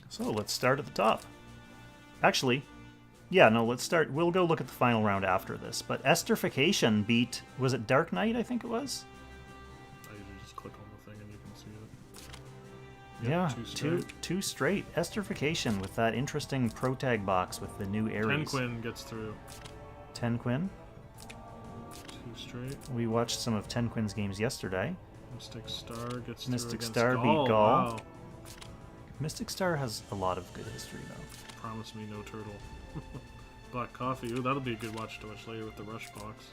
So let's start at the top. Actually, yeah, no, let's start. We'll go look at the final round after this. But Esterification beat, was it Dark Knight, I think it was? I usually just click on the thing and you can see it. Yeah, Yep, two straight. Esterification with that interesting pro tag box with the new Ares. Tenquin gets through. Tenquin. 2 straight. We watched some of Tenquin's games yesterday. Mystic Star gets Mystic through against Star beat Gaul. Gaul. Wow. Mystic Star has a lot of good history, though. Promise me no turtle. Black coffee. Ooh, that'll be a good watch to watch later with the rush box.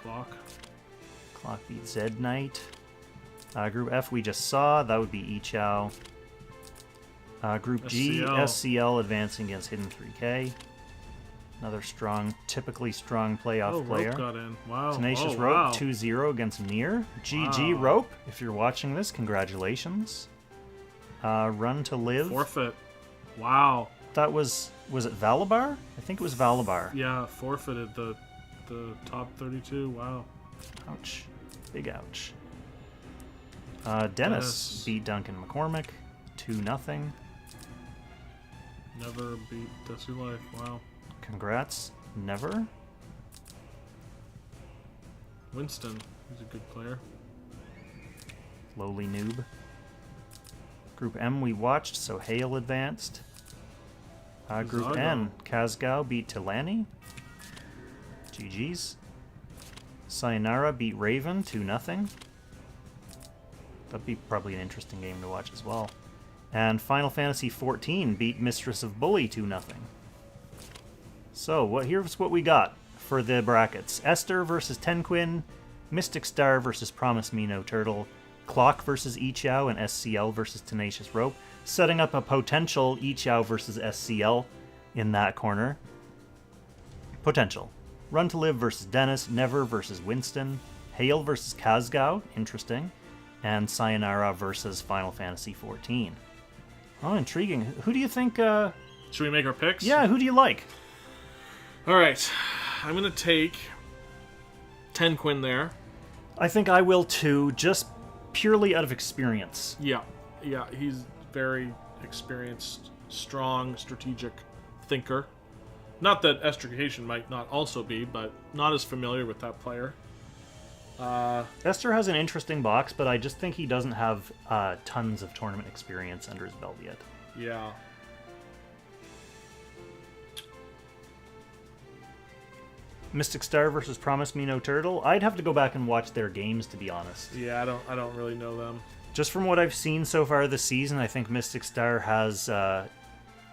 Clock. Clock beat Zed Knight. Group F we just saw. That would be YiQiao. Group G, SCL. SCL advancing against Hidden 3K. Another strong, typically strong playoff Oh, player. Rope got in. Wow. Tenacious oh, Rope wow. 2-0 against Mir. GG Wow. Rope, if you're watching this, congratulations. Run to Live. Forfeit. Wow. That was it Valabar? I think it was Valabar. Yeah, forfeited the top 32. Wow. Ouch. Big ouch. Dennis beat Duncan McCormick 2-0. Never beat Desu Life. Wow. Congrats. Never. Winston. He's a good player. Lowly noob. Group M we watched, so Hayl advanced. Group N, Kazgao beat Tilani. GG's. Sayonara beat Raven 2-0. That'd be probably an interesting game to watch as well. And Final Fantasy XIV beat Mistress of Bully 2-0. So here's what we got for the brackets. Esther versus Tenquin, Mystic Star versus Promise Me No Turtle, Clock versus YiQiao, and SCL versus Tenacious Rope, setting up a potential YiQiao versus SCL in that corner. Potential. Run to Live versus Dennis, Never versus Winston, Hayl versus Kazgao, interesting, and Sayonara versus Final Fantasy XIV. Oh, intriguing. Who do you think... Should we make our picks? Yeah, who do you like? All right. I'm going to take Tenquin there. I think I will too, just purely out of experience. Yeah, he's very experienced, strong, strategic thinker. Not that Estrication might not also be, but not as familiar with that player. Esther has an interesting box, but I just think he doesn't have tons of tournament experience under his belt yet. Yeah. Mystic Star versus Promise Me No Turtle. I'd have to go back and watch their games, to be honest. Yeah, I don't really know them. Just from what I've seen so far this season, I think Mystic Star has a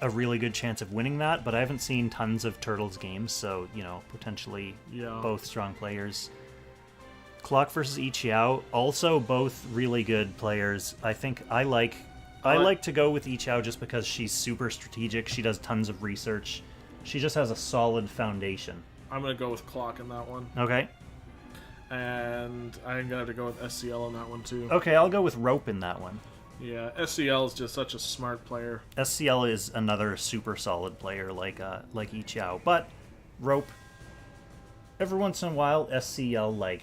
really good chance of winning that, but I haven't seen tons of Turtles games, so, potentially both strong players. Clock versus YiQiao, also both really good players. I think I like to go with YiQiao just because she's super strategic. She does tons of research. She just has a solid foundation. I'm going to go with Clock in that one. Okay. And I'm going to have to go with SCL on that one, too. Okay, I'll go with Rope in that one. Yeah, SCL is just such a smart player. SCL is another super solid player like YiQiao. But Rope, every once in a while, SCL,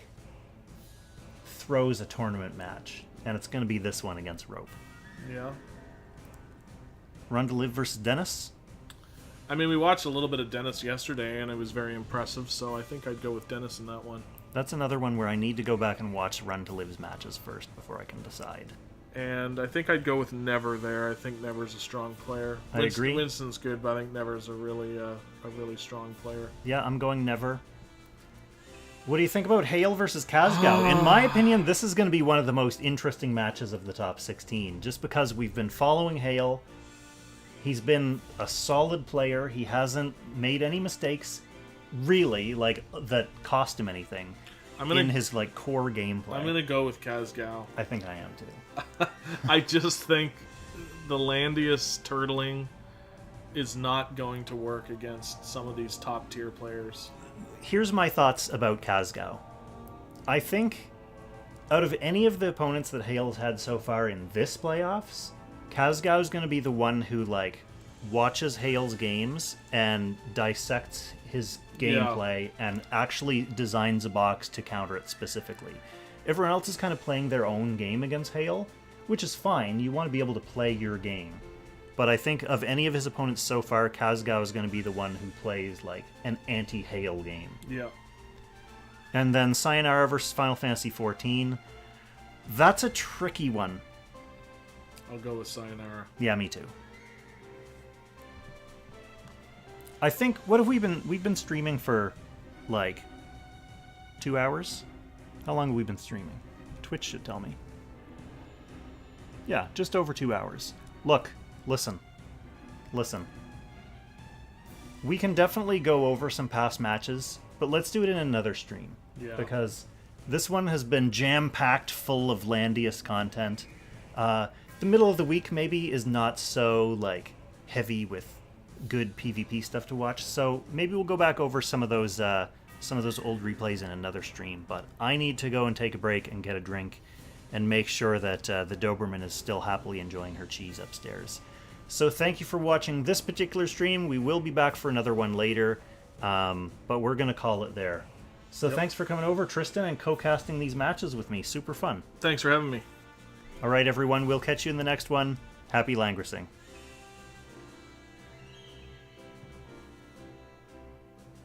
throws a tournament match. And it's going to be this one against Rope. Yeah. Run to Live versus Dennis? I mean, we watched a little bit of Dennis yesterday, and it was very impressive, so I think I'd go with Dennis in that one. That's another one where I need to go back and watch Run to Live's matches first before I can decide. And I think I'd go with Never there. I think Never's a strong player. I agree. Winston's good, but I think Never's a really strong player. Yeah, I'm going Never. What do you think about Hayl versus Kazgao? In my opinion, this is going to be one of the most interesting matches of the top 16, just because we've been following Hayl. He's been a solid player. He hasn't made any mistakes, really, that cost him anything in his core gameplay. I'm going to go with Kazgao. I think I am, too. I just think the Landius turtling is not going to work against some of these top-tier players. Here's my thoughts about Kazgao. I think out of any of the opponents that Hayl's had so far in this playoffs, Kazgao's going to be the one who, watches Hayl's games and dissects his gameplay and actually designs a box to counter it specifically. Everyone else is kind of playing their own game against Hayl, which is fine. You want to be able to play your game. But I think of any of his opponents so far, Kazgao is going to be the one who plays, an anti-Hayl game. Yeah. And then Sayonara versus Final Fantasy XIV. That's a tricky one. I'll go with Sayonara. Yeah, me too. I think, what have we've been streaming for, 2 hours? How long have we been streaming? Twitch should tell me. Yeah, just over 2 hours. Look, listen. We can definitely go over some past matches, but let's do it in another stream. Yeah. Because this one has been jam-packed full of Landius content. The middle of the week, maybe, is not so, heavy with good PvP stuff to watch, so maybe we'll go back over some of those old replays in another stream. But I need to go and take a break and get a drink and make sure that the Doberman is still happily enjoying her cheese upstairs. So thank you for watching this particular stream. We will be back for another one later, but we're going to call it there. So Thanks for coming over, Tristan, and co-casting these matches with me. Super fun. Thanks for having me. All right, everyone, we'll catch you in the next one. Happy Langrissing.